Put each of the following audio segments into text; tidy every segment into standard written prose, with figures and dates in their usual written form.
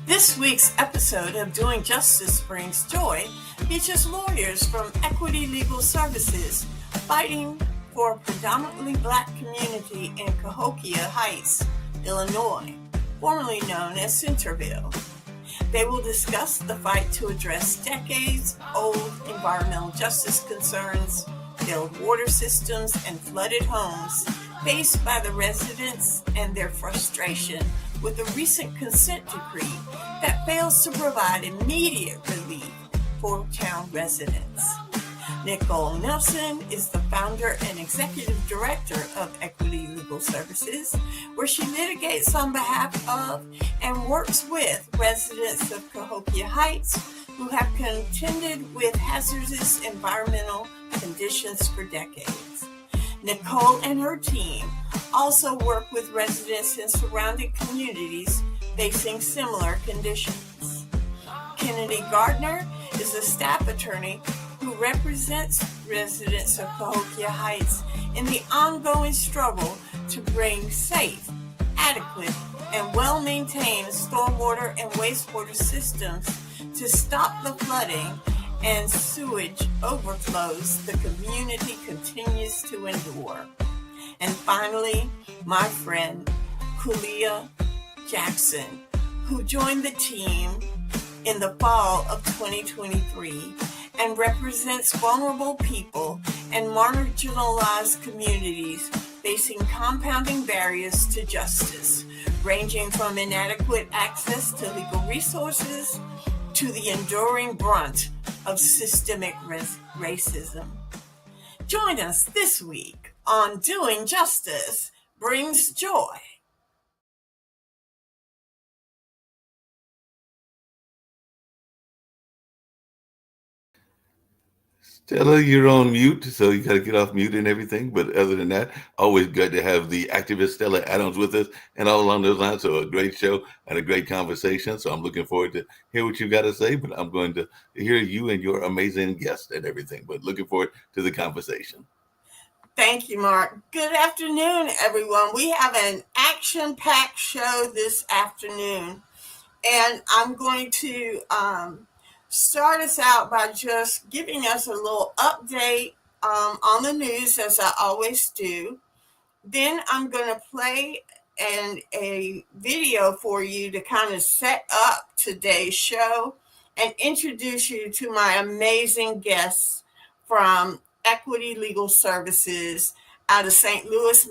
This week's episode of Doing Justice Brings Joy features lawyers from Equity Legal Services fighting for a predominantly Black community in Cahokia Heights, Illinois, formerly known as Centerville. They will discuss the fight to address decades-old environmental justice concerns, failed water systems, and flooded homes faced by the residents and their frustration with a recent consent decree that fails to provide immediate relief for town residents. Nicole Nelson is the founder and executive director of Equity Legal Services, where she litigates on behalf of and works with residents of Cahokia Heights who have contended with hazardous environmental conditions for decades. Nicole and her team also work with residents in surrounding communities facing similar conditions. Kennedy Gardner is a staff attorney who represents residents of Cahokia Heights in the ongoing struggle to bring safe, adequate, and well-maintained stormwater and wastewater systems to stop the flooding and sewage overflows the community continues to endure. And finally, my friend, Kulia Jackson, who joined the team in the fall of 2023 and represents vulnerable people and marginalized communities facing compounding barriers to justice, ranging from inadequate access to legal resources to the enduring brunt of systemic racism. Join us this week on Doing Justice Brings Joy. Stella, you're on mute, so you got to get off mute and everything. But other than that, always good to have the activist Stella Adams with us and all along those lines. So a great show and a great conversation. So I'm looking forward to hear what you got to say, but I'm going to hear you and your amazing guest and everything. But looking forward to the conversation. Thank you, Mark. Good afternoon, everyone. We have an action-packed show this afternoon, and I'm going to start us out by just giving us a little update on the news, as I always do. Then I'm going to play a video for you to kind of set up today's show and introduce you to my amazing guests from Equity Legal Services out of St. Louis,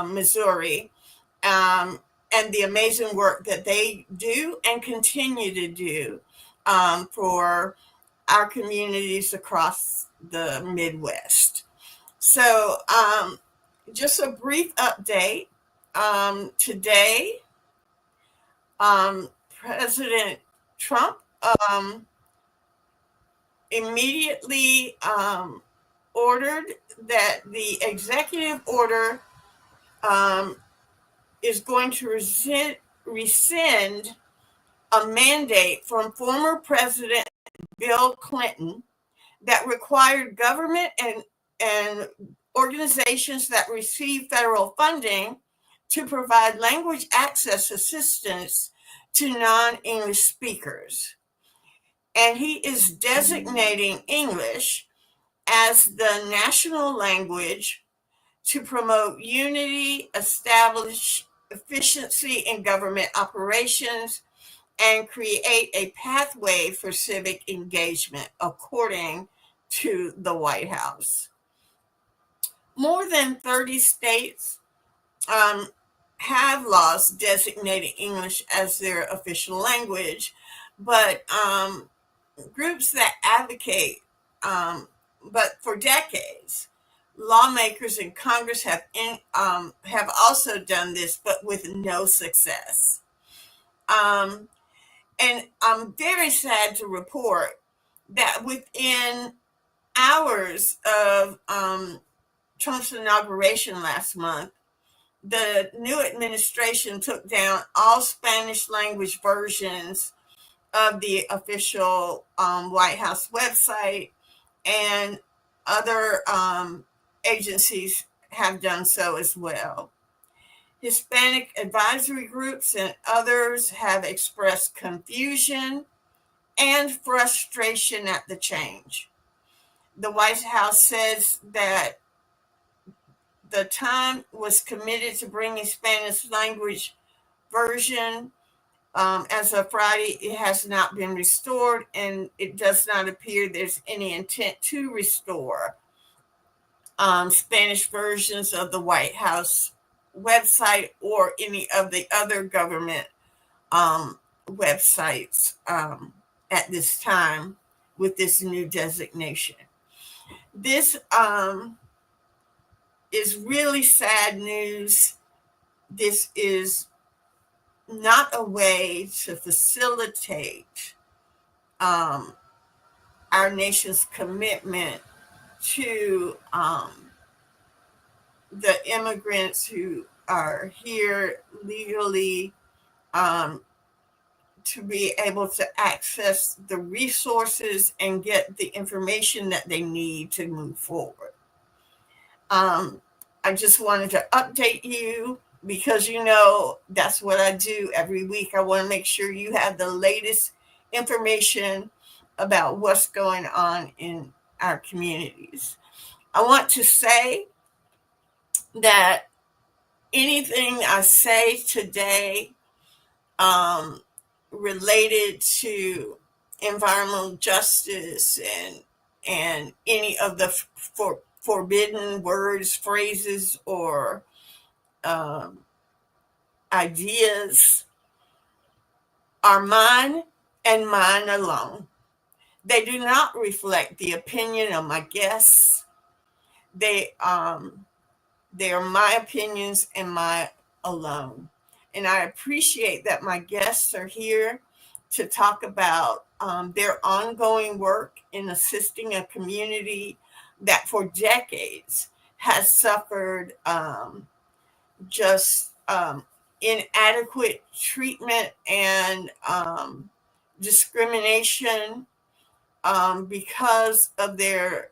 Missouri, and the amazing work that they do and continue to do for our communities across the Midwest. So just a brief update. Today, President Trump immediately ordered that the executive order is going to rescind a mandate from former President Bill Clinton that required government and organizations that receive federal funding to provide language access assistance to non-English speakers. And he is designating English as the national language to promote unity, establish efficiency in government operations, and create a pathway for civic engagement, according to the White House. More than 30 states have laws designating English as their official language, but groups that advocate, but for decades, lawmakers in Congress have also done this, but with no success. And I'm very sad to report that within hours of Trump's inauguration last month, the new administration took down all Spanish language versions of the official White House website, and other agencies have done so as well. Hispanic advisory groups and others have expressed confusion and frustration at the change. The White House says that the time was committed to bringing Spanish language version. As of Friday, it has not been restored, and it does not appear there's any intent to restore Spanish versions of the White House website or any of the other government websites at this time with this new designation. This is really sad news. This is not a way to facilitate our nation's commitment to the immigrants who are here legally, to be able to access the resources and get the information that they need to move forward. I just wanted to update you because, that's what I do every week. I want to make sure you have the latest information about what's going on in our communities. I want to say that anything I say today related to environmental justice and any of the forbidden words, phrases, or ideas are mine and mine alone. They do not reflect the opinion of my guests. They are my opinions and my alone. And I appreciate that my guests are here to talk about their ongoing work in assisting a community that for decades has suffered inadequate treatment and discrimination because of their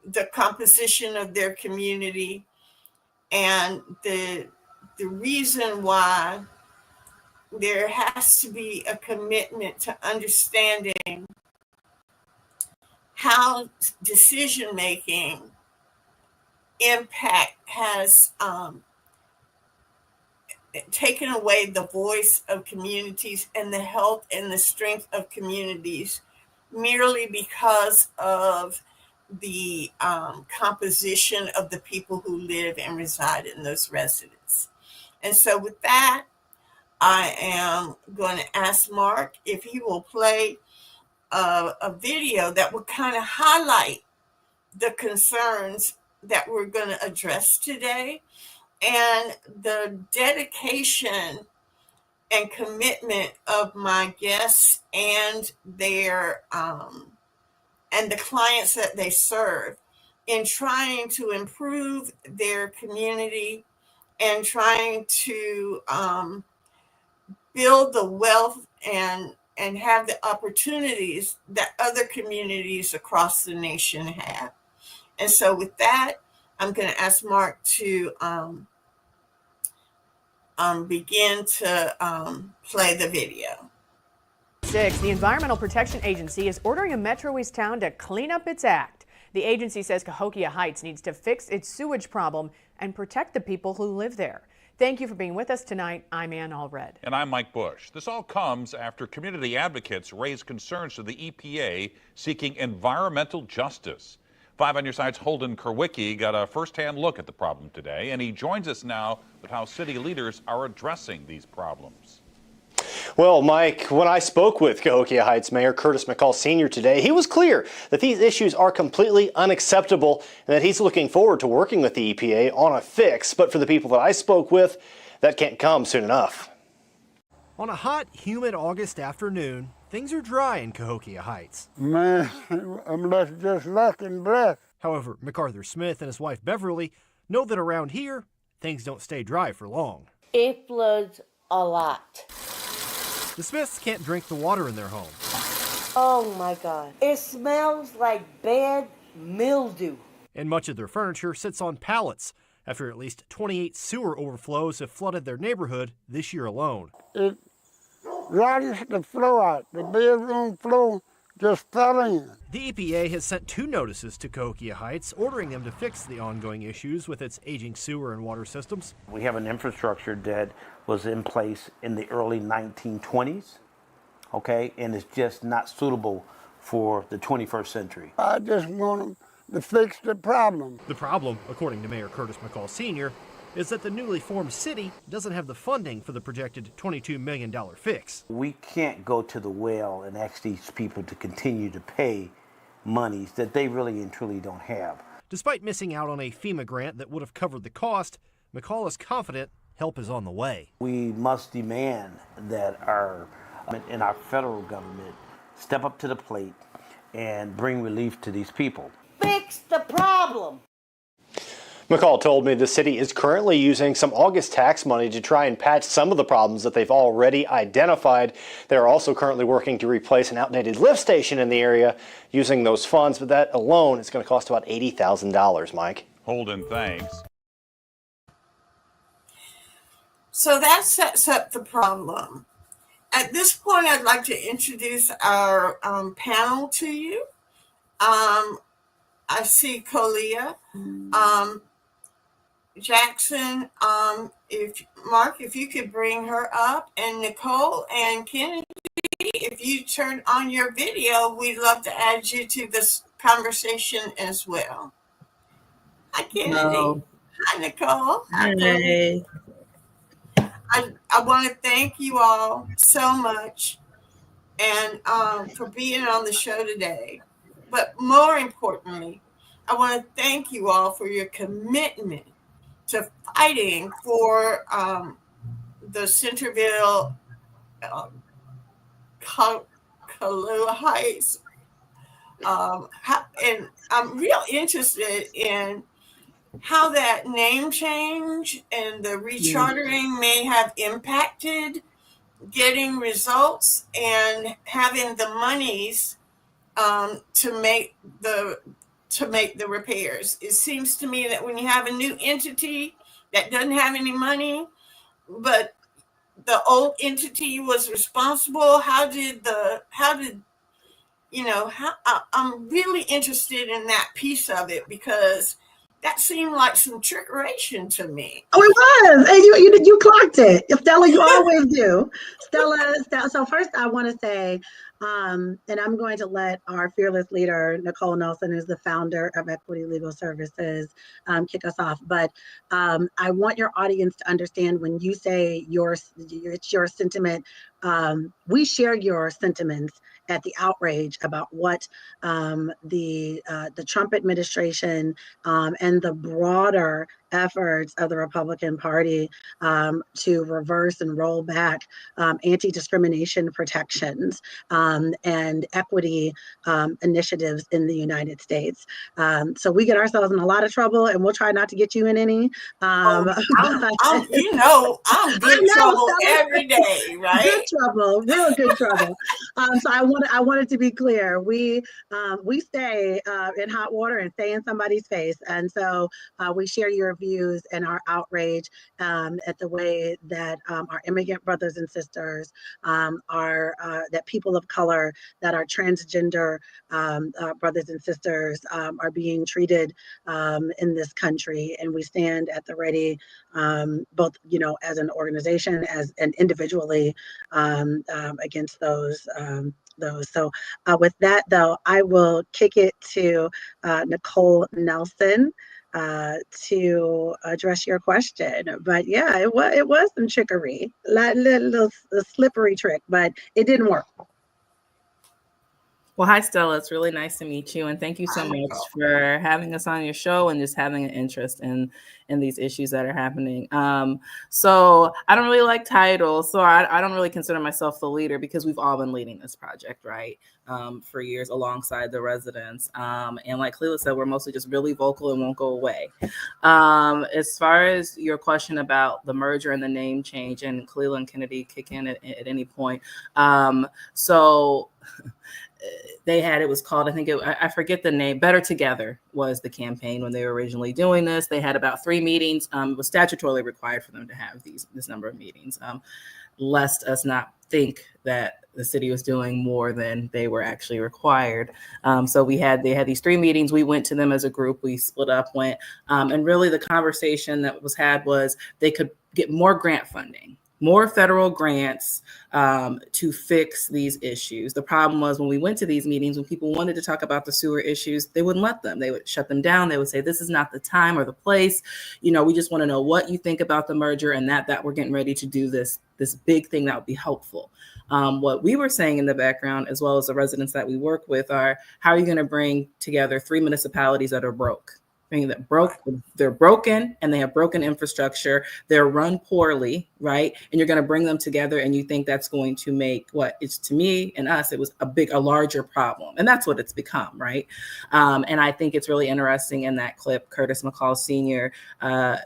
the composition of their community, and the reason why there has to be a commitment to understanding how decision making impact has taken away the voice of communities and the health and the strength of communities merely because of the composition of the people who live and reside in those residences. And so with that, I am going to ask Mark if he will play a video that will kind of highlight the concerns that we're going to address today and the dedication and commitment of my guests and their and the clients that they serve in trying to improve their community and trying to build the wealth and have the opportunities that other communities across the nation have. And so with that, I'm going to ask Mark to begin to play the video. The Environmental Protection Agency is ordering a Metro East town to clean up its act. The agency says Cahokia Heights needs to fix its sewage problem and protect the people who live there. Thank you for being with us tonight. I'm Ann Allred. And I'm Mike Bush. This all comes after community advocates raised concerns to the EPA seeking environmental justice. 5 on Your Side's Holden Kerwicki got a first-hand look at the problem today, and he joins us now with how city leaders are addressing these problems. Well, Mike, when I spoke with Cahokia Heights Mayor Curtis McCall Sr. today, he was clear that these issues are completely unacceptable and that he's looking forward to working with the EPA on a fix. But for the people that I spoke with, that can't come soon enough. On a hot, humid August afternoon, things are dry in Cahokia Heights. Man, I'm just lucky and blessed. However, MacArthur Smith and his wife Beverly know that around here, things don't stay dry for long. It floods a lot. The Smiths can't drink the water in their home. Oh my God. It smells like bad mildew. And much of their furniture sits on pallets after at least 28 sewer overflows have flooded their neighborhood this year alone. It rottens the floor out. The bedroom floor just fell in. The EPA has sent 2 notices to Cahokia Heights, ordering them to fix the ongoing issues with its aging sewer and water systems. We have an infrastructure that was in place in the early 1920s, okay, and it's just not suitable for the 21st century. I just want them to fix the problem. The problem, according to Mayor Curtis McCall Sr., is that the newly formed city doesn't have the funding for the projected $22 million fix. We can't go to the well and ask these people to continue to pay monies that they really and truly don't have. Despite missing out on a FEMA grant that would have covered the cost, McCall is confident help is on the way. We must demand that our federal government step up to the plate and bring relief to these people. Fix the problem. McCall told me the city is currently using some August tax money to try and patch some of the problems that they've already identified. They're also currently working to replace an outdated lift station in the area using those funds, but that alone is going to cost about $80,000, Mike. Holden, thanks. So that sets up the problem. At this point, I'd like to introduce our panel to you. I see Kalia. Jackson, if you could bring her up, and Nicole and Kennedy, if you turn on your video, we'd love to add you to this conversation as well. Hi, Kennedy. Hello. Hi, Nicole. Hey. I want to thank you all so much and for being on the show today. But more importantly, I want to thank you all for your commitment to fighting for the Centerville Kahlua Heights. And I'm real interested in how that name change and the rechartering may have impacted getting results and having the monies to make the repairs. It seems to me that when you have a new entity that doesn't have any money, but the old entity was responsible, I'm really interested in that piece of it, because that seemed like some trickeration to me. Oh, it was. And you clocked it. Stella, you always do. Stella. So first I want to say, and I'm going to let our fearless leader, Nicole Nelson, who's the founder of Equity Legal Services, kick us off. But I want your audience to understand, when you say it's your sentiment, we share your sentiments at the outrage about what the Trump administration and the broader efforts of the Republican Party to reverse and roll back anti-discrimination protections and equity initiatives in the United States. So we get ourselves in a lot of trouble, and we'll try not to get you in any. I'm good trouble every day, right? Good trouble, real good trouble. So I wanted to be clear. We stay in hot water and stay in somebody's face, and so we share your views and our outrage at the way that our immigrant brothers and sisters, that people of color, that our transgender brothers and sisters are being treated in this country, and we stand at the ready, both as an organization and individually against those. So with that, though, I will kick it to Nicole Nelson to address your question. But yeah, it was some trickery, little slippery trick, but it didn't work. Well, hi, Stella. It's really nice to meet you. And thank you so much for having us on your show and just having an interest in these issues that are happening. So I don't really like titles. So I don't really consider myself the leader, because we've all been leading this project, right, for years alongside the residents. And like Cleo said, we're mostly just really vocal and won't go away. As far as your question about the merger and the name change, and Cleo and Kennedy kick in at any point. So it was called, I forget the name, Better Together was the campaign when they were originally doing this. They had about 3 meetings. It was statutorily required for them to have this number of meetings, lest us not think that the city was doing more than they were actually required. So they had these 3 meetings. We went to them as a group. We split up, and really the conversation that was had was they could get more grant funding, more federal grants to fix these issues. The problem was when we went to these meetings, when people wanted to talk about the sewer issues, they wouldn't let them. They would shut them down. They would say, this is not the time or the place. We just want to know what you think about the merger and that we're getting ready to do this big thing that would be helpful. What we were saying in the background, as well as the residents that we work with, are how are you going to bring together 3 municipalities that are broke? They're broken and they have broken infrastructure. They're run poorly, right? And you're going to bring them together and you think that's going to make to me and us, it was a larger problem. And that's what it's become, right? And I think it's really interesting in that clip, Curtis McCall Sr.,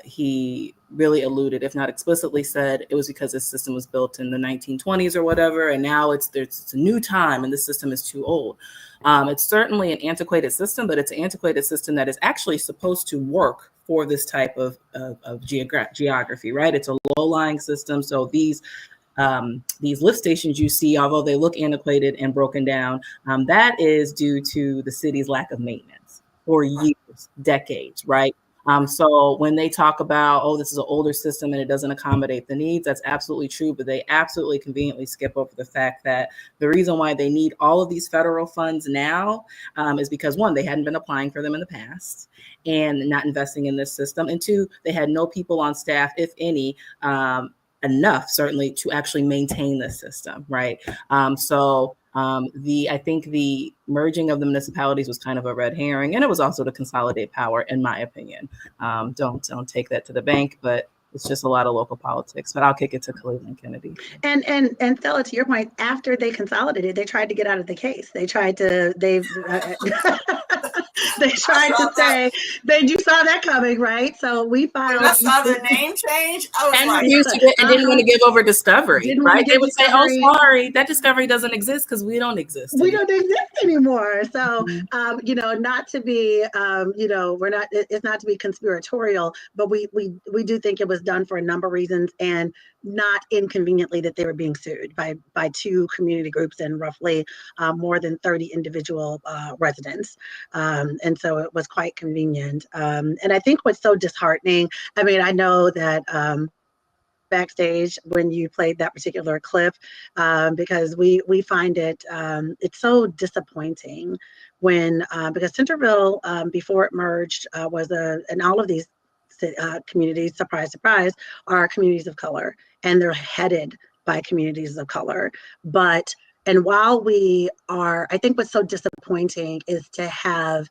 he really alluded, if not explicitly said, it was because this system was built in the 1920s or whatever. And now it's a new time and the system is too old. It's certainly an antiquated system, but it's an antiquated system that is actually supposed to work for this type of geography, right? It's a low-lying system. So these lift stations you see, although they look antiquated and broken down, that is due to the city's lack of maintenance for years, decades, right? So when they talk about, this is an older system and it doesn't accommodate the needs, that's absolutely true. But they absolutely conveniently skip over the fact that the reason why they need all of these federal funds now is because, 1, they hadn't been applying for them in the past and not investing in this system. And 2, they had no people on staff, if any, enough certainly to actually maintain the system, right? I think the merging of the municipalities was kind of a red herring, and it was also to consolidate power, in my opinion. Don't take that to the bank, but it's just a lot of local politics. But I'll kick it to Cleveland Kennedy. And Stella, to your point, after they consolidated, they tried to get out of the case. They tried to say you saw that coming, right? So we filed. When I saw the name change, I was and didn't want to give over Discovery, right? They would say, sorry, that Discovery doesn't exist because we don't exist. We don't exist anymore. So, not to be, it's not to be conspiratorial, but we do think it was done for a number of reasons, and not inconveniently that they were being sued by 2 community groups and roughly more than 30 individual residents. And so it was quite convenient. And I think what's so disheartening, I know that backstage when you played that particular clip, because we find it's so disappointing when, because Centerville, before it merged, and all of these communities, surprise, surprise, are communities of color, and they're headed by communities of color. And while I think what's so disappointing is to have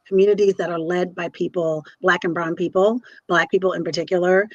communities that are led by people, Black and brown people, Black people in particular,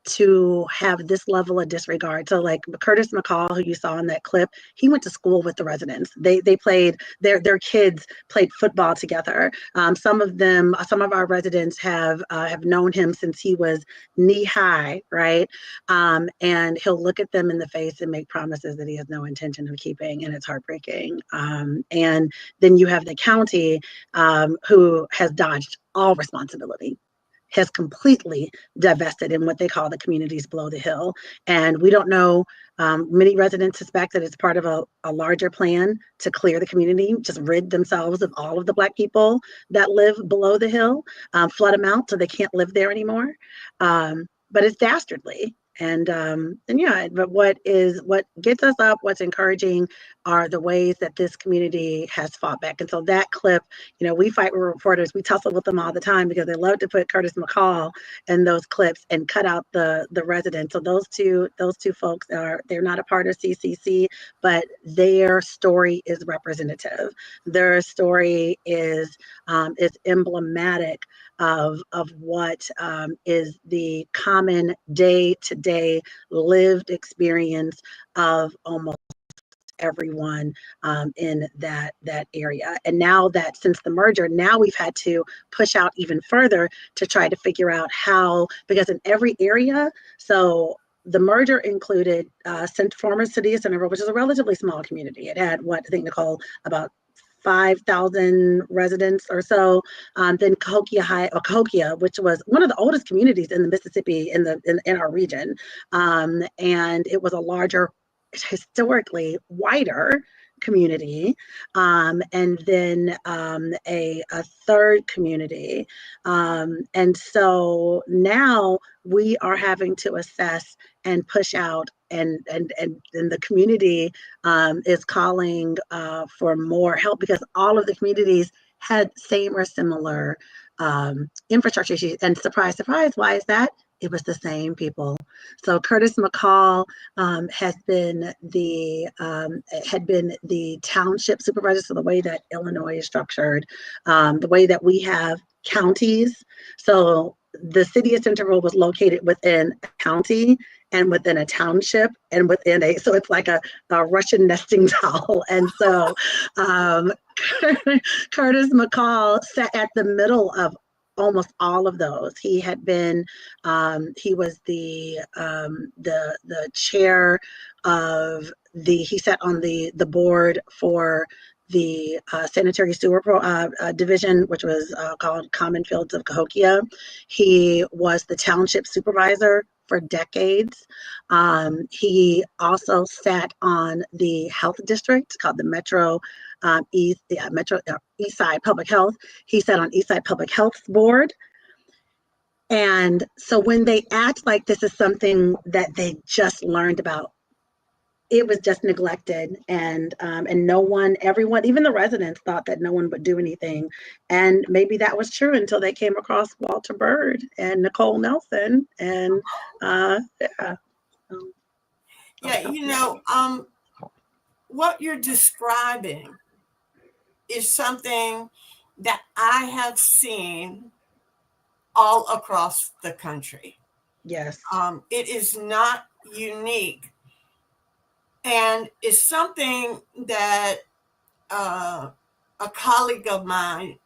to have this level of disregard. So like Curtis McCall, who you saw in that clip, he went to school with the residents. They played, their kids played football together. Some of our residents have known him since he was knee high, right? And he'll look at them in the face and make promises that he has no intention of keeping, and it's heartbreaking. And then you have the county who has dodged all responsibility, has completely divested in what they call the communities below the hill. And we don't know, many residents suspect that it's part of a larger plan to clear the community, just rid themselves of all of the Black people that live below the hill, flood them out so they can't live there anymore. But it's dastardly. But what gets us up, what's encouraging, are the ways that this community has fought back. And so that clip, we fight with reporters, we tussle with them all the time because they love to put Curtis McCall in those clips and cut out the residents. So those two folks they're not a part of CCC, but their story is representative. Their story is emblematic of what is the common day-to-day lived experience of almost everyone in that area. And now that since the merger, now we've had to push out even further to try to figure out how, because in every area, so the merger included former City of Centerville, which is a relatively small community. It had I think, Nicole, about 5,000 residents or so. Then Cahokia, which was one of the oldest communities in the Mississippi in our region, and it was a larger, historically wider community, and then a third community, and so now we are having to assess and push out, and the community is calling for more help, because all of the communities had same or similar infrastructure issues. And surprise, surprise, why is that? It was the same people. So Curtis McCall had been the township supervisor. So the way that Illinois is structured, the way that we have counties. So the city of Centerville was located within a county and within a township and within so it's like a Russian nesting doll. And so Curtis McCall sat at the middle of almost all of those. He had been, he was the chair of he sat on the board for the sanitary sewer division, which was called Common Fields of Cahokia. He was the township supervisor for decades. He also sat on the health district called the Metro East Side Public Health. He sat on East Side Public Health's board. And so when they act like this is something that they just learned about, it was just neglected, and no one, everyone, even the residents, thought that no one would do anything. And maybe that was true until they came across Walter Byrd and Nicole Nelson, and what you're describing is something that I have seen all across the country. Yes. It is not unique. And it's something that a colleague of mine,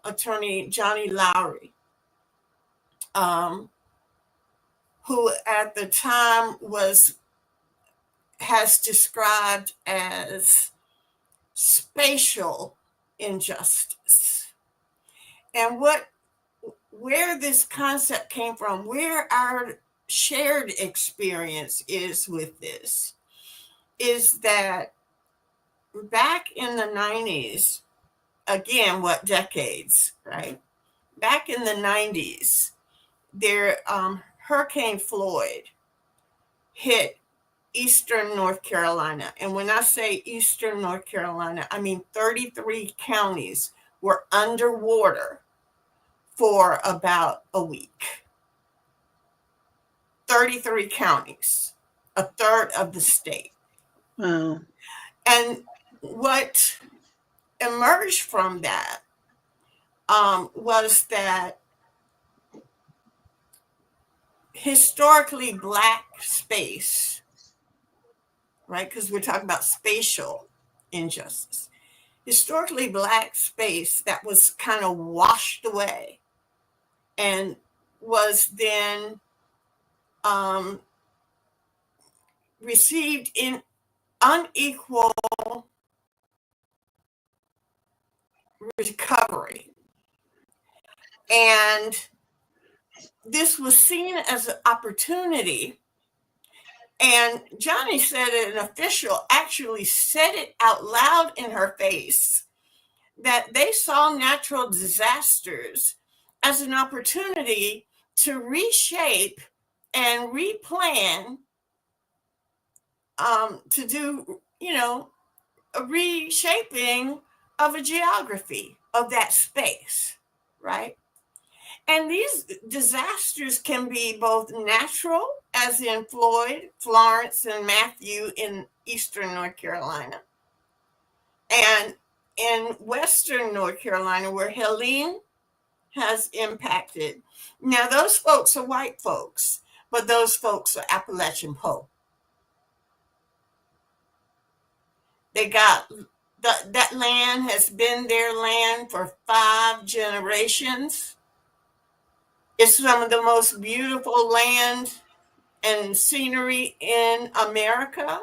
attorney Johnny Lowry, who at the time has described as spatial injustice. And where this concept came from, where our shared experience is with this, is that back in the 90s, again, what decades, right? Back in the 90s, Hurricane Floyd hit Eastern North Carolina. And when I say Eastern North Carolina, I mean 33 counties were underwater for about a week. 33 counties, a third of the state. Wow. And what emerged from that was that historically Black space, right? Because we're talking about spatial injustice. Historically Black space that was kind of washed away and was then received in unequal recovery. And this was seen as an opportunity. And Johnny said it, an official actually said it out loud in her face, that they saw natural disasters as an opportunity to reshape and replan, to do, a reshaping of a geography of that space, right? And these disasters can be both natural, as in Floyd, Florence, and Matthew in Eastern North Carolina, and in Western North Carolina, where Helene has impacted. Now, those folks are white folks, but those folks are Appalachian Po. They got that land has been their land for 5 generations. It's some of the most beautiful land and scenery in America.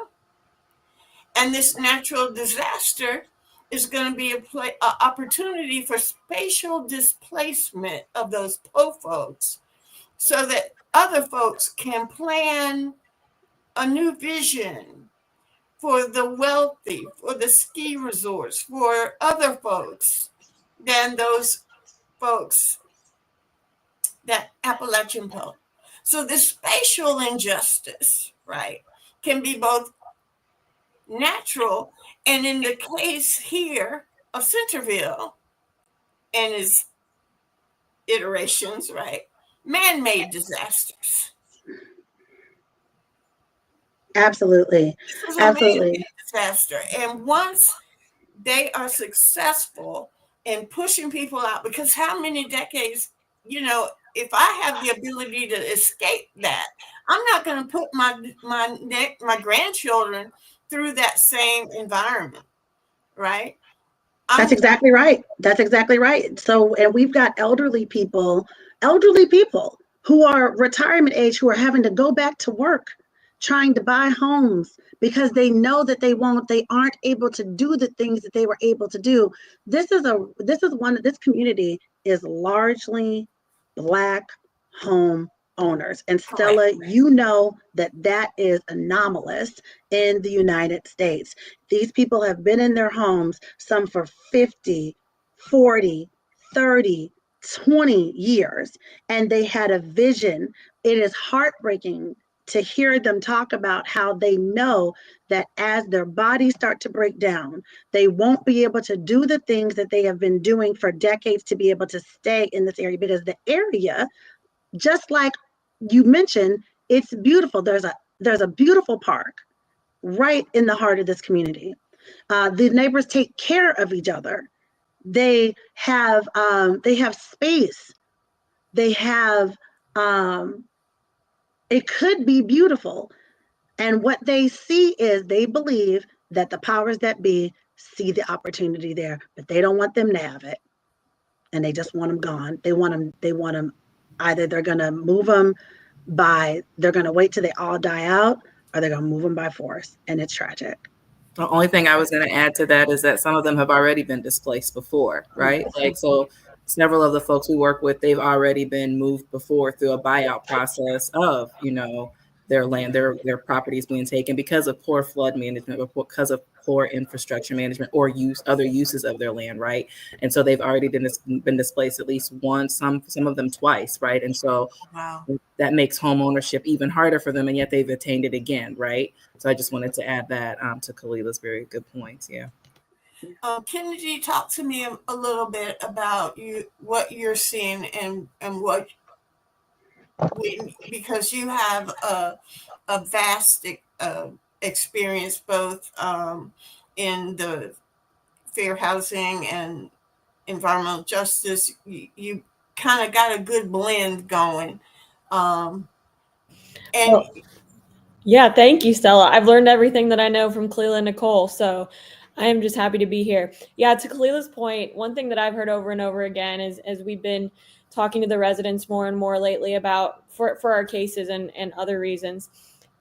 And this natural disaster is going to be a opportunity for spatial displacement of those poor folks so that other folks can plan a new vision for the wealthy, for the ski resorts, for other folks than those folks that Appalachian Pelt. So this spatial injustice, right, can be both natural and, in the case here of Centerville and its iterations, right, man-made disasters. Absolutely. This is a Absolutely. man-made disaster. And once they are successful in pushing people out, because how many decades, if I have the ability to escape that, I'm not going to put my grandchildren through that same environment, right? That's exactly right. That's exactly right. So, and we've got elderly people who are retirement age who are having to go back to work, trying to buy homes because they know that they aren't able to do the things that they were able to do. This community is largely Black home owners. And Stella, you know that is anomalous in the United States. These people have been in their homes, some for 50, 40, 30, 20 years, and they had a vision. It is heartbreaking to hear them talk about how they know that as their bodies start to break down, they won't be able to do the things that they have been doing for decades to be able to stay in this area, because the area, just like you mentioned, it's beautiful. There's a beautiful park right in the heart of this community. The neighbors take care of each other. They have space. They have it could be beautiful. And what they see is, they believe that the powers that be see the opportunity there, but they don't want them to have it. And they just want them gone. They want them either they're going to move them they're going to wait till they all die out, or they're going to move them by force. And it's tragic. The only thing I was going to add to that is that some of them have already been displaced before, right? Like, so several of the folks we work with, they've already been moved before through a buyout process of, their land, their properties being taken because of poor flood management, or because of poor infrastructure management, or other uses of their land, right? And so they've already been displaced at least once, some of them twice, right? And so that makes home ownership even harder for them, and yet they've attained it again, right? So I just wanted to add that to Khalila's very good points. Yeah. Kennedy, talk to me a little bit about what you're seeing and what, because you have a vast experience both in the fair housing and environmental justice. You kind of got a good blend going. Yeah, thank you, Stella. I've learned everything that I know from Kalila and Nicole, so I am just happy to be here. Yeah, to Kalila's point, one thing that I've heard over and over again is, as we've been talking to the residents more and more lately about for our cases and other reasons,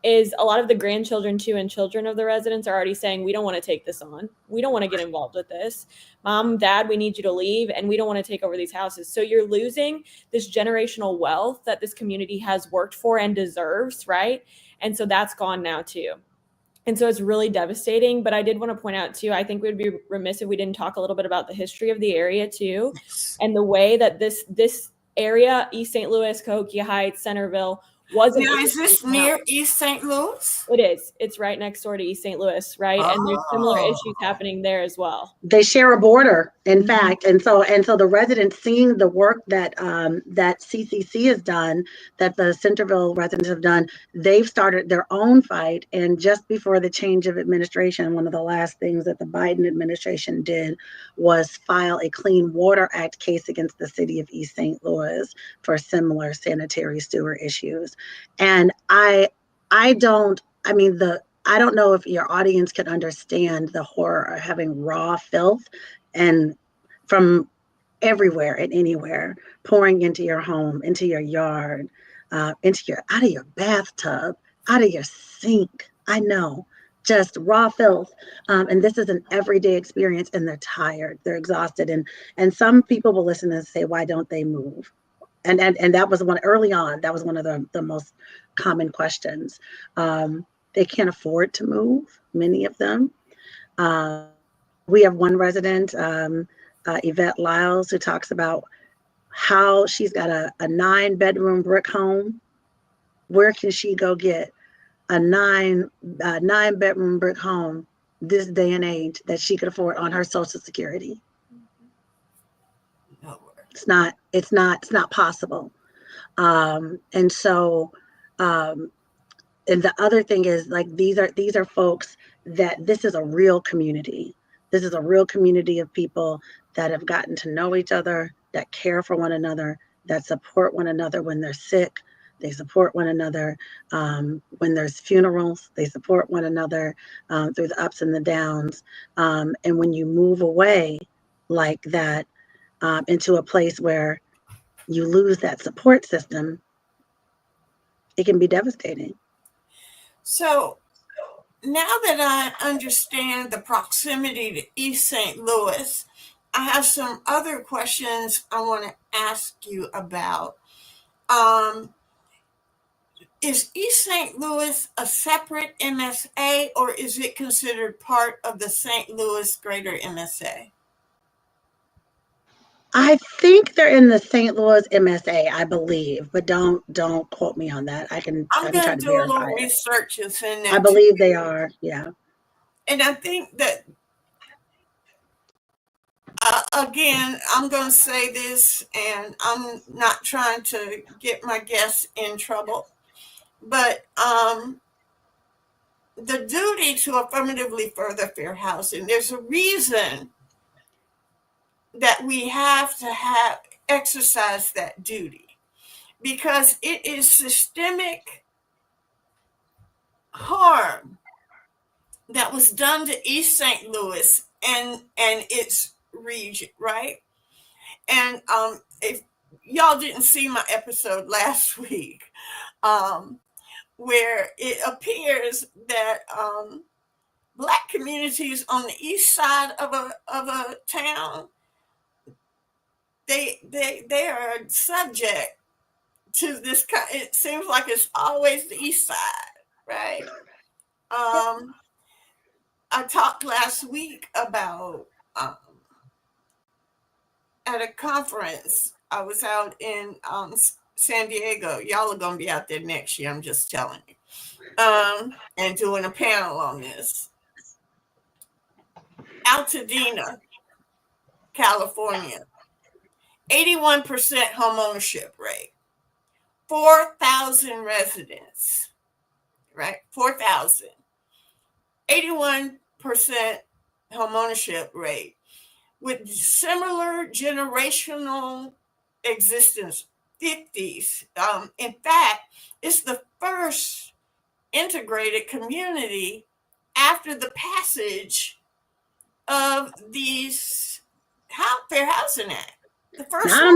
is a lot of the grandchildren too and children of the residents are already saying, we don't want to take this on. We don't want to get involved with this. Mom, Dad, we need you to leave, and we don't want to take over these houses. So you're losing this generational wealth that this community has worked for and deserves, right? And so that's gone now too. And so it's really devastating. But I did want to point out too, I think we'd be remiss if we didn't talk a little bit about the history of the area too, and the way that this area, East St. Louis, Cahokia Heights, Centerville, wasn't. Now, is this near East St. Louis? It is. It's right next door to East St. Louis, right? And there's similar issues happening there as well. They share a border, in fact, and so the residents, seeing the work that that CCC has done, that the Centerville residents have done, they've started their own fight. And just before the change of administration, one of the last things that the Biden administration did was file a Clean Water Act case against the city of East St. Louis for similar sanitary sewer issues. And I don't know if your audience can understand the horror of having raw filth and from everywhere and anywhere pouring into your home, into your yard, out of your bathtub, out of your sink. I know, just raw filth. And this is an everyday experience, and they're tired, they're exhausted, and some people will listen and say, why don't they move? And that was one early on. That was one of the most common questions. They can't afford to move, many of them. We have one resident, Yvette Lyles, who talks about how she's got a 9-bedroom brick home. Where can she go get a 9-bedroom brick home this day and age that she could afford on her Social Security? It's not possible. And so, and the other thing is, like, these are folks that this is a real community. This is a real community of people that have gotten to know each other, that care for one another, that support one another when they're sick. They support one another when there's funerals. They support one another through the ups and the downs. And when you move away like that into a place where you lose that support system, it can be devastating. So now that I understand the proximity to East St. Louis, I have some other questions I want to ask you about. Is East St. Louis a separate MSA, or is it considered part of the St. Louis Greater MSA? I think they're in the St. Louis MSA, I believe, but don't quote me on that. I can I'm try going to to do a verify little it. research and send that I to believe you. they are, yeah. And I think that, again, I'm going to say this, and I'm not trying to get my guests in trouble, but the duty to affirmatively further fair housing, there's a reason that we have to exercise that duty, because it is systemic harm that was done to East St. Louis and its region, right? And if y'all didn't see my episode last week, where it appears that Black communities on the east side of a town, they are subject to this kind. It seems like it's always the east side, right? I talked last week about at a conference. I was out in San Diego. Y'all are gonna be out there next year, I'm just telling you, and doing a panel on this. Altadena, California, 81% homeownership rate, 4,000 residents, right? 4,000, 81% homeownership rate with similar generational existence, 50s. In fact, it's the first integrated community after the passage of these Fair Housing Act. The first I don't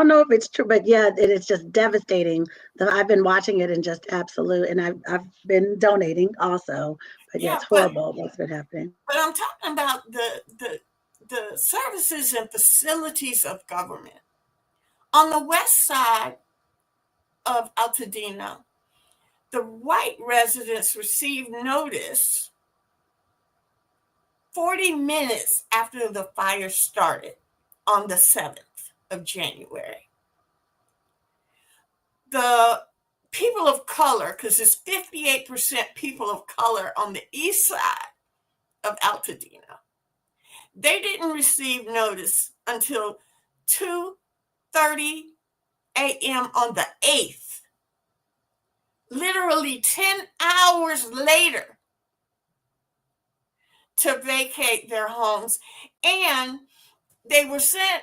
know if it's true, but yeah, it is just devastating. I've been watching it and just absolute, and I've been donating also. But yeah, it's horrible what's been happening. But I'm talking about the services and facilities of government. On the west side of Altadena, the white residents received notice 40 minutes after the fire started on the 7th of January. The people of color, because it's 58% people of color on the east side of Altadena, they didn't receive notice until 2:30 a.m. on the 8th, literally 10 hours later, to vacate their homes. And they were sent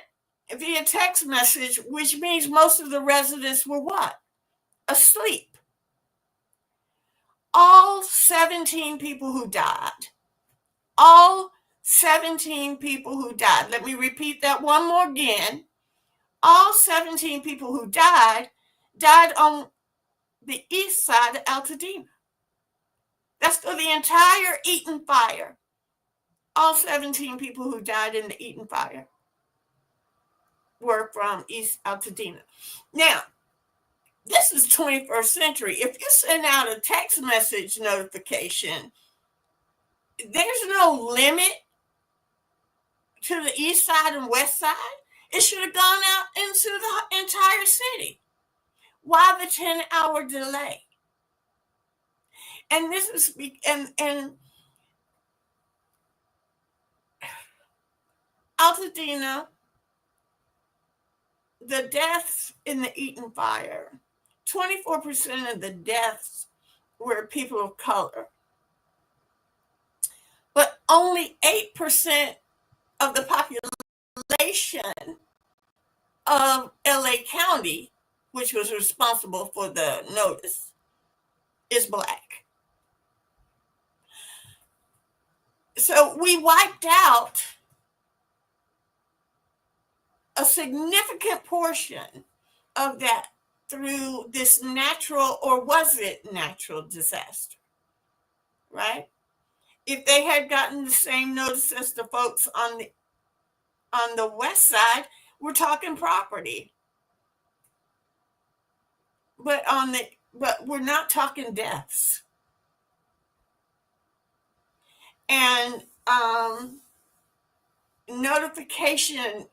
via text message, which means most of the residents were what? Asleep. All 17 people who died, let me repeat that one more again. All 17 people who died died on the east side of Altadena. That's for the entire Eaton fire. All 17 people who died in the Eaton fire were from East Altadena. Now, this is 21st century. If you send out a text message notification, there's no limit to the east side and west side. It should have gone out into the entire city. Why the 10-hour delay? And this is and Altadena, the deaths in the Eaton fire, 24% of the deaths were people of color, but only 8% of the population of LA County, which was responsible for the notice, is Black. So we wiped out a significant portion of that through this natural, or was it natural, disaster, right? If they had gotten the same notice as the folks on the west side, we're talking property. But we're not talking deaths. And notification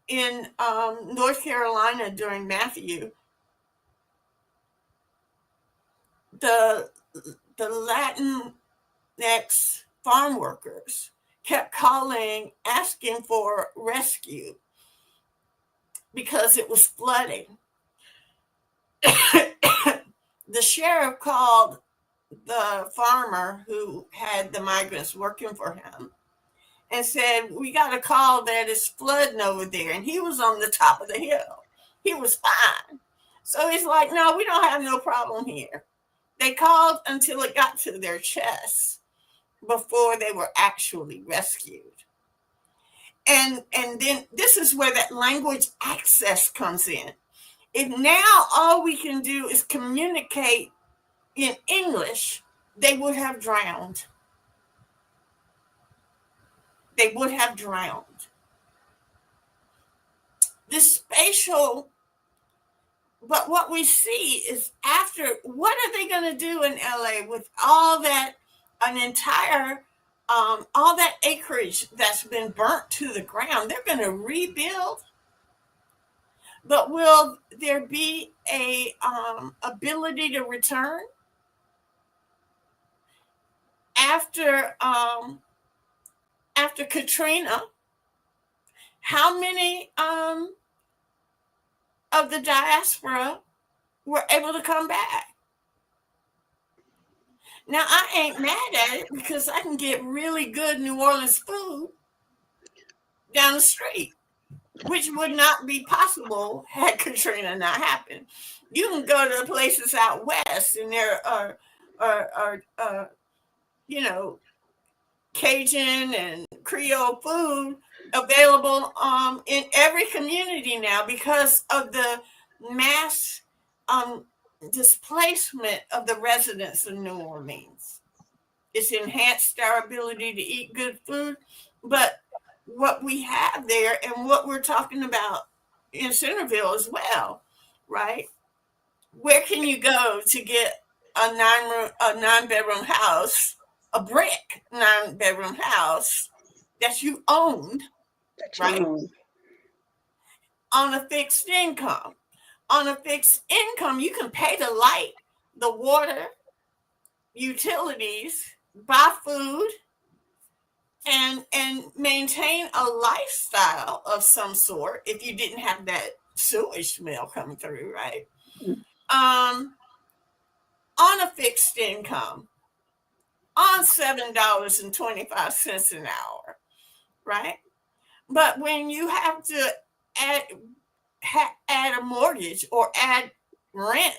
in North Carolina during Matthew, the Latinx farm workers kept calling, asking for rescue because it was flooding. The sheriff called the farmer who had the migrants working for him and said, we got a call that it's flooding over there. And he was on the top of the hill. He was fine. So he's like, no, we don't have no problem here. They called until it got to their chests before they were actually rescued. And then this is where that language access comes in. If now all we can do is communicate in English, they would have drowned. They would have drowned. This spatial, but what we see is after, what are they going to do in LA with all that, all that acreage that's been burnt to the ground? They're going to rebuild. But will there be a ability to return after Katrina? How many of the diaspora were able to come back? Now, I ain't mad at it because I can get really good New Orleans food down the street, which would not be possible had Katrina not happened. You can go to places out west and there are Cajun and Creole food available in every community now because of the mass displacement of the residents of New Orleans. It's enhanced our ability to eat good food, but what we have there and what we're talking about in Centerville as well, right? Where can you go to get a 9-bedroom house, a brick 9-bedroom house that you owned, right? On a fixed income. On a fixed income, you can pay the light, the water, utilities, buy food, and maintain a lifestyle of some sort if you didn't have that sewage smell coming through, right? On a fixed income, on $7.25 an hour, right? But when you have to add a mortgage or add rent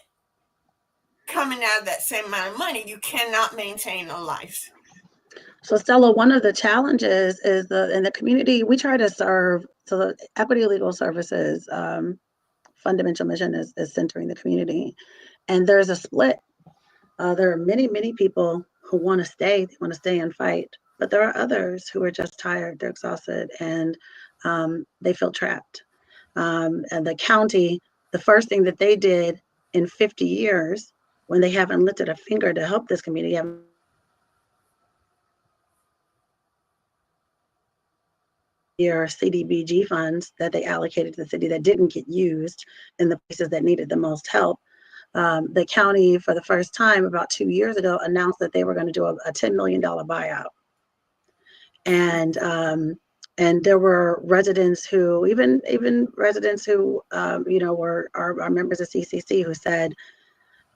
coming out of that same amount of money, you cannot maintain a life. So Stella, one of the challenges is in the community, we try to serve, so the Equity Legal Services fundamental mission is centering the community. And there's a split. There are many, many people who want to stay. They want to stay and fight. But there are others who are just tired. They're exhausted, and they feel trapped. And the county, the first thing that they did in 50 years, when they haven't lifted a finger to help this community, your CDBG funds that they allocated to the city that didn't get used in the places that needed the most help. The county, for the first time about 2 years ago, announced that they were going to do a $10 million buyout. And there were residents who, even residents who, are members of CCC who said,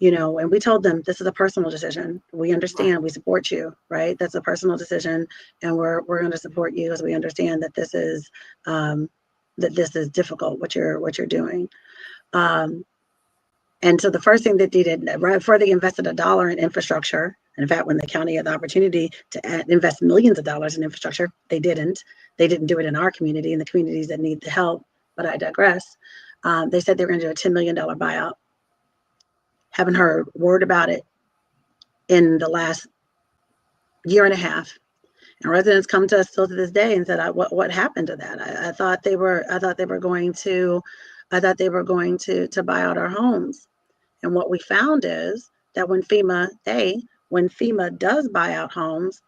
and we told them this is a personal decision. We understand, we support you, right? That's a personal decision, and we're going to support you as we understand that this is difficult what you're doing. And so the first thing that they did, right before they invested $1 in infrastructure, in fact, when the county had the opportunity to invest millions of dollars in infrastructure, they didn't. They didn't do it in our community, in the communities that need the help. But I digress. They said they were going to do a $10 million buyout. Haven't heard word about it in the last year and a half. And residents come to us still to this day and said, "What happened to that? I thought they were going to buy out our homes." And what we found is that when FEMA does buy out homes,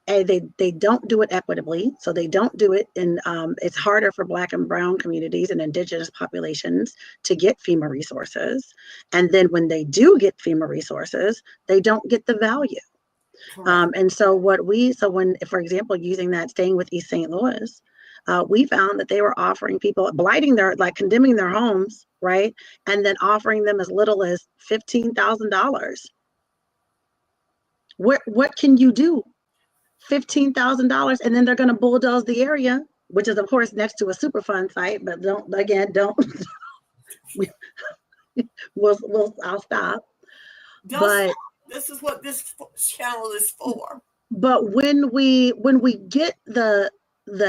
they don't do it equitably. So they don't do it in, it's harder for Black and Brown communities and Indigenous populations to get FEMA resources. And then when they do get FEMA resources, they don't get the value. And so when, for example, using that, staying with East St. Louis, we found that they were offering people, condemning their homes, right? And then offering them as little as $15,000. What can you do? $15,000, and then they're going to bulldoze the area, which is of course next to a Superfund site. But don't. I'll stop. Stop. This is what this channel is for. But when we get the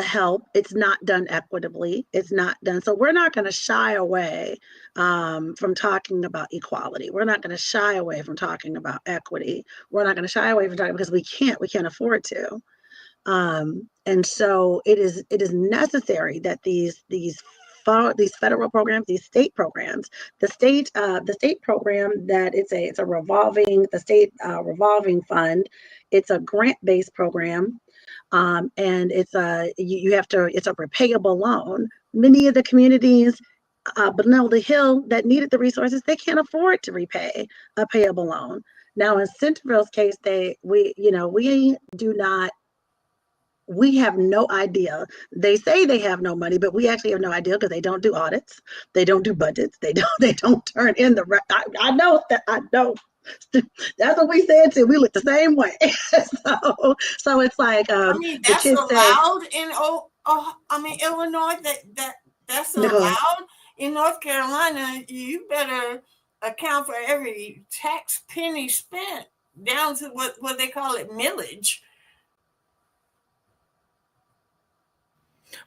help, it's not done equitably. It's not done. So we're not going to shy away from talking about equality. We're not going to shy away from talking about equity. We're not going to shy away from talking, because we can't afford to. And so it is necessary that these federal programs, these state programs, the state program, that it's a revolving fund. It's a grant-based program. And it's a repayable loan. Many of the communities below the hill that needed the resources, they can't afford to repay a payable loan. Now in Centerville's case, we have no idea. They say they have no money, but we actually have no idea, because they don't do audits, they don't do budgets, they don't turn in the. I know. That's what we said too. We look the same way. so it's like that's allowed in Illinois. That's allowed in North Carolina. You better account for every tax penny spent, down to what they call it, millage.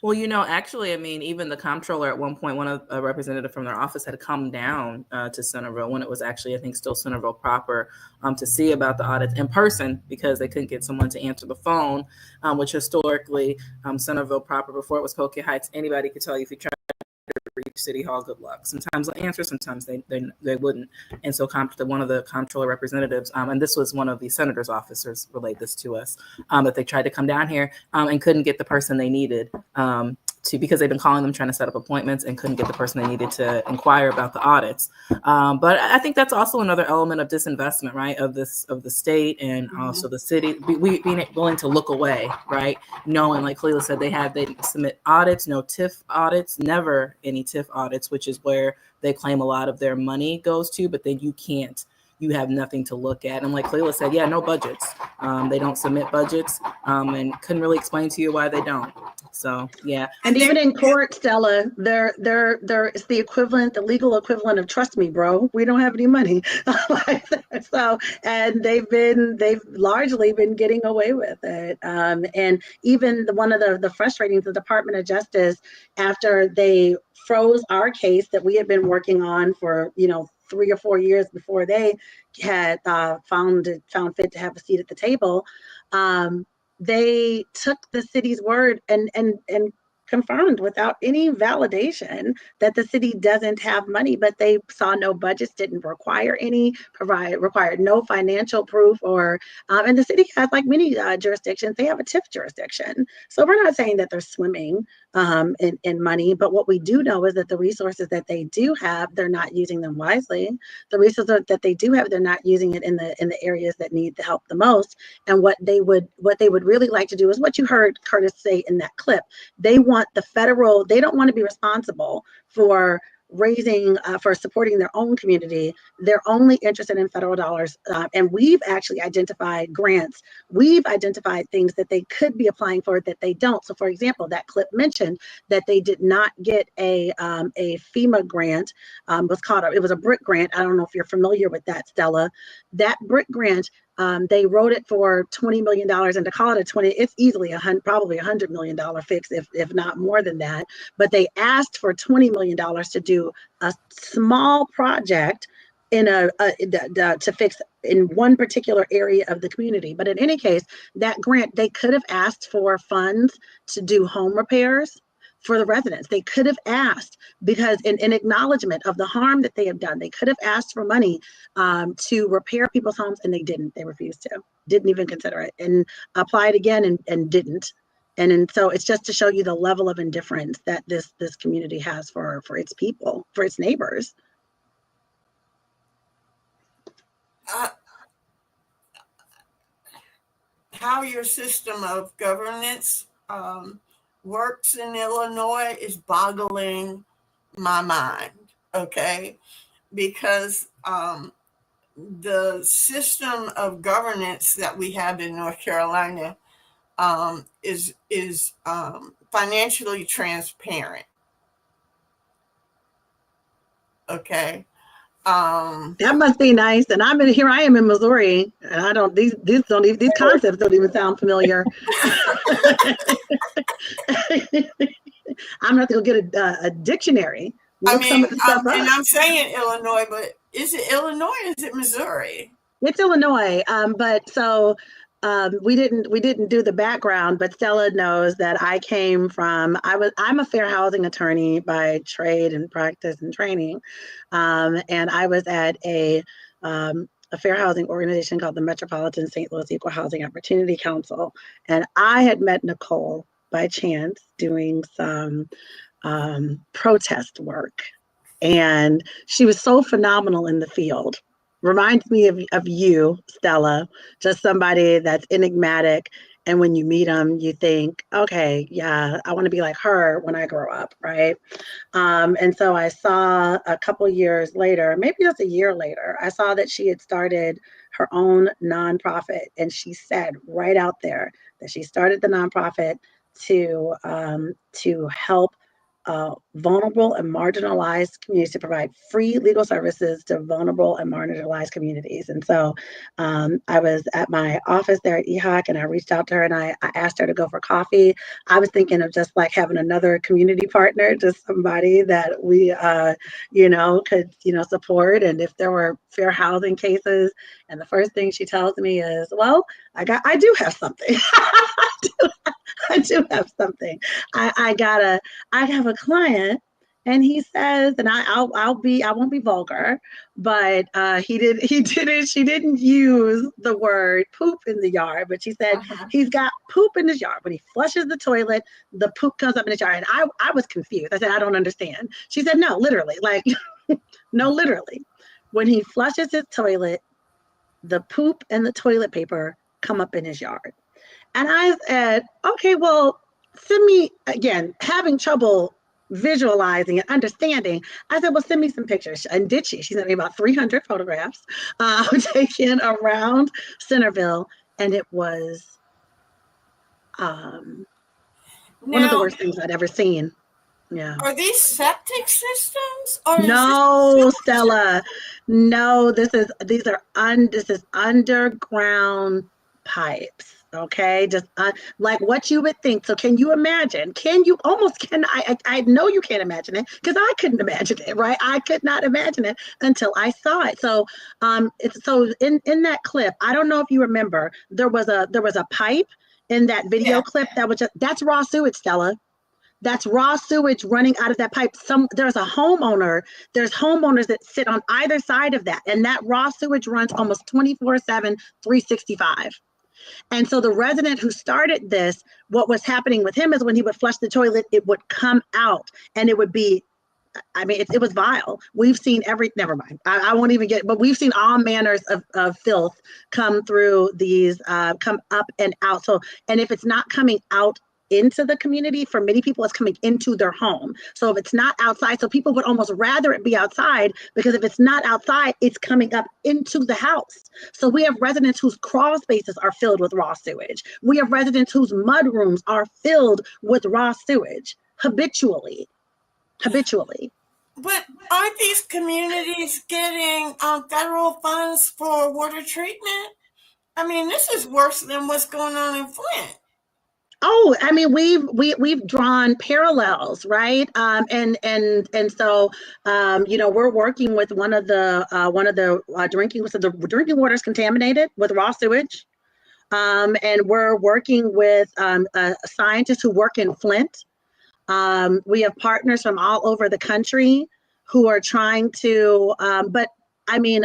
Well, actually, even the comptroller at one point, a representative from their office had come down to Centerville when it was actually, I think, still Centerville proper, to see about the audits in person, because they couldn't get someone to answer the phone, which historically, Centerville proper, before it was Cahokia Heights, anybody could tell you if you tried to reach City Hall, good luck. Sometimes they'll answer, sometimes they wouldn't. And so one of the comptroller representatives, and this was one of the senator's officers relayed this to us, that they tried to come down here and couldn't get the person they needed because they've been calling them, trying to set up appointments, and couldn't get the person they needed to inquire about the audits. But I think that's also another element of disinvestment, right, of the state, and also the city, being willing to look away, right, knowing, like Clelia said, they submit audits, no TIF audits, never any TIF audits, which is where they claim a lot of their money goes to, but then you have nothing to look at. And like Clelia said, no budgets. They don't submit budgets, and couldn't really explain to you why they don't. So, yeah. And even in court, Stella, they're it's the equivalent, the legal equivalent of, trust me, bro, we don't have any money. So, and they've largely been getting away with it. And even one of the frustrating, the Department of Justice, after they froze our case that we had been working on for 3 or 4 years before they had found fit to have a seat at the table. They took the city's word and confirmed without any validation that the city doesn't have money, but they saw no budgets, didn't require any, required no financial proof, or and the city has, like many jurisdictions, they have a TIF jurisdiction. So we're not saying that they're swimming in money, but what we do know is that the resources that they do have, they're not using them wisely. The resources that they do have, they're not using it in the areas that need the help the most. And what they would really like to do is what you heard Curtis say in that clip. They want the federal, they don't want to be responsible for raising, for supporting their own community. They're only interested in federal dollars. And we've actually identified grants. We've identified things that they could be applying for that they don't. So for example, that clip mentioned that they did not get a FEMA grant, it was a BRIC grant. I don't know if you're familiar with that, Stella. That BRIC grant, they wrote it for $20 million, and to call it it's easily probably $100 million fix, if not more than that. But they asked for $20 million to do a small project to fix in one particular area of the community. But in any case, that grant, they could have asked for funds to do home repairs for the residents. They could have asked, because in acknowledgement of the harm that they have done, they could have asked for money to repair people's homes, and they didn't. They refused to, didn't even consider it, and applied again and didn't. And so it's just to show you the level of indifference that this community has for its people, for its neighbors. How your system of governance works in Illinois is boggling my mind, okay? Because the system of governance that we have in North Carolina is financially transparent, okay? That must be nice. And here I am in Missouri, and these concepts don't even sound familiar. I'm gonna have to go get a dictionary. Look some of the stuff up. And I'm saying Illinois, but is it Illinois or is it Missouri? It's Illinois. We didn't do the background, but Stella knows that I came from, I'm a fair housing attorney by trade and practice and training. And I was at a fair housing organization called the Metropolitan St. Louis Equal Housing Opportunity Council. And I had met Nicole by chance doing some protest work. And she was so phenomenal in the field. Reminds me of you, Stella, just somebody that's enigmatic. And when you meet them, you think, okay, yeah, I want to be like her when I grow up, right? And so I saw a couple years later, maybe just a year later, I saw that she had started her own nonprofit. And she said right out there that she started the nonprofit to help vulnerable and marginalized communities, to provide free legal services to vulnerable and marginalized communities. And so I was at my office there at EHOC, and I reached out to her and I asked her to go for coffee. I was thinking of just like having another community partner, just somebody that we, could, support. And if there were fair housing cases, and the first thing she tells me is, well, I do have something. I do have something. I have a client, and he says, and I won't be vulgar, but she didn't use the word poop in the yard, but she said he's got poop in his yard. When he flushes the toilet, the poop comes up in his yard. And I was confused. I said, I don't understand. She said, no, literally, no, literally. When he flushes his toilet, the poop and the toilet paper come up in his yard. And I said, okay, well, send me, again, having trouble visualizing and understanding. I said, well, send me some pictures. And did she? She sent me about 300 photographs taken around Centerville. And it was one of the worst things I'd ever seen. Yeah. Are these septic systems? Or no, Stella. No, this is underground pipes. Okay, just like what you would think. So can you imagine? Can you almost can I know you can't imagine it because I couldn't imagine it, right? I could not imagine it until I saw it. So it's so in that clip, I don't know if you remember, there was a pipe in that video clip that was that's raw sewage, Stella. That's raw sewage running out of that pipe. There's homeowners that sit on either side of that, and that raw sewage runs almost 24/7, 365. And so the resident who started this, what was happening with him is when he would flush the toilet, it would come out and it would be, I mean, it was vile. We've seen never mind. I won't even but we've seen all manners of filth come through these, come up and out. So, and if it's not coming out into the community, for many people, it's coming into their home. So if it's not outside, so people would almost rather it be outside because if it's not outside, it's coming up into the house. So we have residents whose crawl spaces are filled with raw sewage. We have residents whose mud rooms are filled with raw sewage habitually. But aren't these communities getting federal funds for water treatment? I mean, this is worse than what's going on in Flint. Oh, I mean, we've drawn parallels, right? And so, we're working with one of the drinking. So the drinking water is contaminated with raw sewage, and we're working with scientists who work in Flint. We have partners from all over the country who are trying to, but I mean,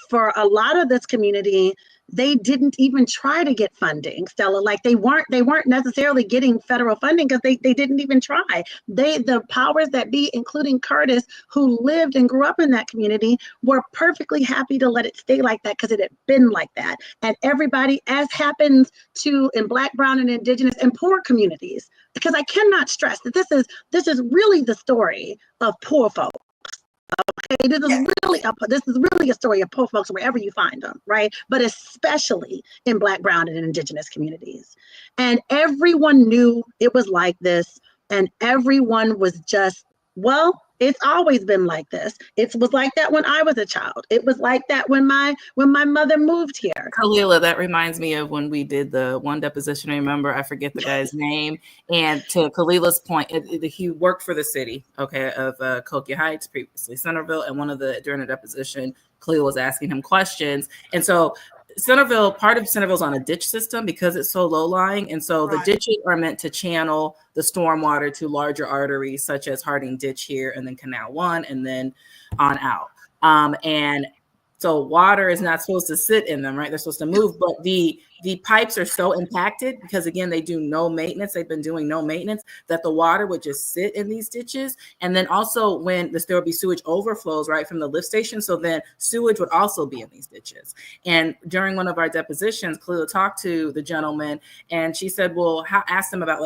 for a lot of this community, they didn't even try to get funding, Stella. Like they weren't necessarily getting federal funding because they didn't even try. The powers that be, including Curtis, who lived and grew up in that community, were perfectly happy to let it stay like that because it had been like that. And everybody, as happens in Black, Brown, and Indigenous and poor communities, because I cannot stress that this is really the story of poor folks. Okay, this is really a story of poor folks wherever you find them, right? But especially in Black, Brown, and Indigenous communities. And everyone knew it was like this, and everyone was just, well, it's always been like this. It was like that when I was a child. It was like that when my mother moved here. Kalila, that reminds me of when we did the one deposition. Remember, I forget the guy's name. And to Kalila's point, he worked for the city, okay, of Cahokia Heights, previously Centerville. And during the deposition, Kalila was asking him questions. And so part of Centerville's on a ditch system because it's so low lying. And so the ditches are meant to channel the stormwater to larger arteries such as Harding Ditch here and then Canal 1 and then on out. And so water is not supposed to sit in them, right? They're supposed to move, but the pipes are so impacted because again, they do no maintenance. They've been doing no maintenance that the water would just sit in these ditches. And then also when there would be sewage overflows, right, from the lift station. So then sewage would also be in these ditches. And during one of our depositions, Cleo talked to the gentleman and she said, asked him about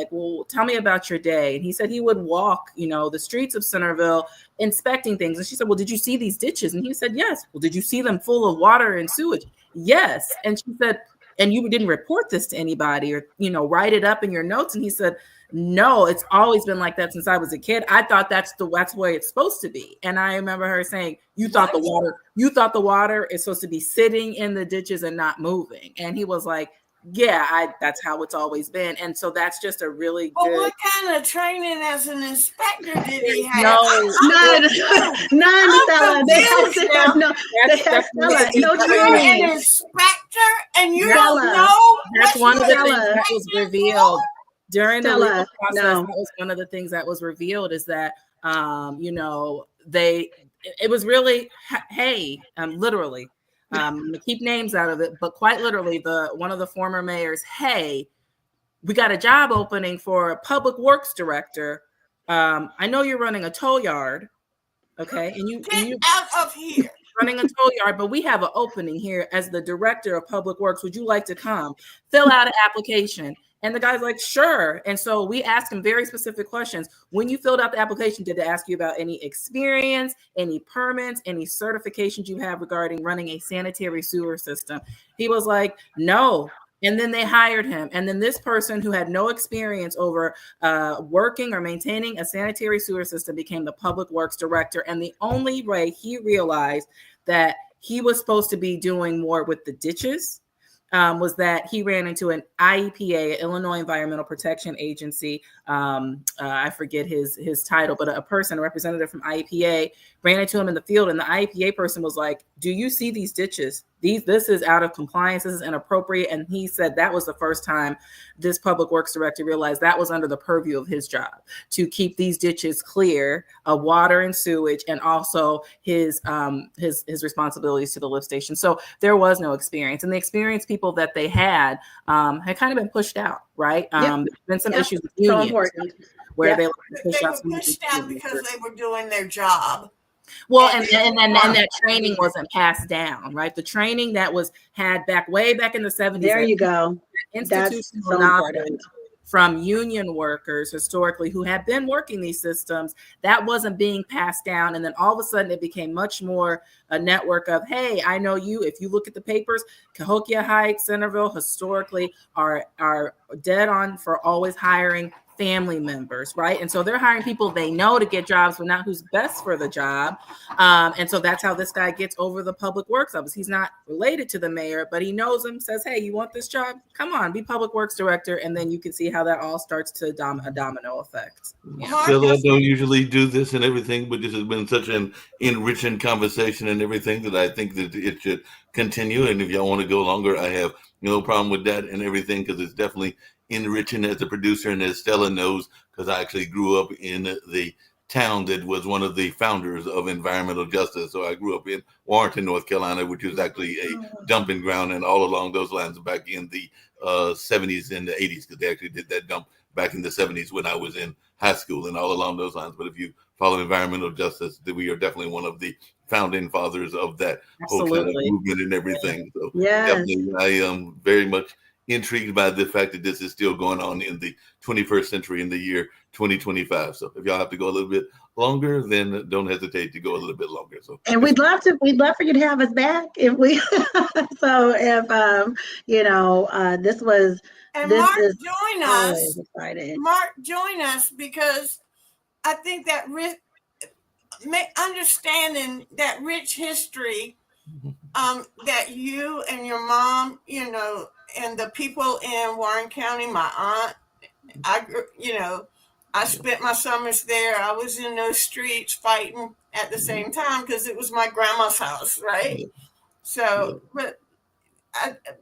tell me about your day. And he said he would walk, the streets of Centerville inspecting things. And she said, well, did you see these ditches? And he said, yes. Well, did you see them full of water and sewage? Yes. And she said, and you didn't report this to anybody or, write it up in your notes. And he said, no, it's always been like that since I was a kid. I thought that's the way it's supposed to be. And I remember her saying, you thought the water is supposed to be sitting in the ditches and not moving. And he was like, yeah, that's how it's always been. And so that's just a really good. What kind of training as an inspector did he have? None, Stella. They have no training. An inspector, and you Stella, don't know. That's one of the things that was revealed during the legal process. No. That was one of the things that was revealed is that, it was really, hey, literally. Keep names out of it, but quite literally, one of the former mayors, hey, we got a job opening for a public works director. I know you're running a tow yard, okay, and you out of here. Running a tow yard, but we have an opening here as the director of public works. Would you like to come fill out an application? And the guy's like, sure. And so we asked him very specific questions. When you filled out the application, did they ask you about any experience, any permits, any certifications you have regarding running a sanitary sewer system? He was like, no. And then they hired him. And then this person who had no experience over working or maintaining a sanitary sewer system became the public works director. And the only way he realized that he was supposed to be doing more with the ditches was that he ran into an IEPA, Illinois Environmental Protection Agency. I forget his title, but a person, a representative from IEPA, ran into him in the field, and the IEPA person was like, "Do you see these ditches? This is out of compliance. This is inappropriate." And he said that was the first time this public works director realized that was under the purview of his job, to keep these ditches clear of water and sewage, and also his responsibilities to the lift station. So there was no experience, and the experienced people that they had kind of been pushed out, right? There's been some issues with unions, where they were pushed out because they were doing their job. Well, and that training wasn't passed down, right? The training that was had way back in the 70s. There you go. Institutional knowledge from union workers historically who had been working these systems, that wasn't being passed down. And then all of a sudden it became much more a network of, hey, I know you. If you look at the papers, Cahokia Heights, Centerville historically are dead on for always hiring family members, right? And so they're hiring people they know to get jobs, but not who's best for the job. And so that's how this guy gets over the public works office. He's not related to the mayor, but he knows him, says, hey, you want this job? Come on, be public works director. And then you can see how that all starts to a domino effect. Yeah. Still, I don't usually do this and everything, but this has been such an enriching conversation and everything that I think that it should continue. And if y'all want to go longer, I have no problem with that and everything, because it's definitely enriching as a producer. And as Stella knows, because I actually grew up in the town that was one of the founders of environmental justice. So I grew up in Warrenton, North Carolina, which was actually a dumping ground, and all along those lines back in the 70s and the 80s, because they actually did that dump back in the 70s when I was in high school, and all along those lines. But if you follow environmental justice, we are definitely one of the founding fathers of that whole kind of movement and everything. So definitely, I am very much intrigued by the fact that this is still going on in the 21st century in the year 2025. So if y'all have to go a little bit longer, then don't hesitate to go a little bit longer. So, and we'd love for you to have us back if we. So if this was. And Mark, join us. Mark, join us, because I think that understanding that rich history that you and your mom, and the people in Warren County, my aunt, I spent my summers there. I was in those streets fighting at the same time because it was my grandma's house, right? So, but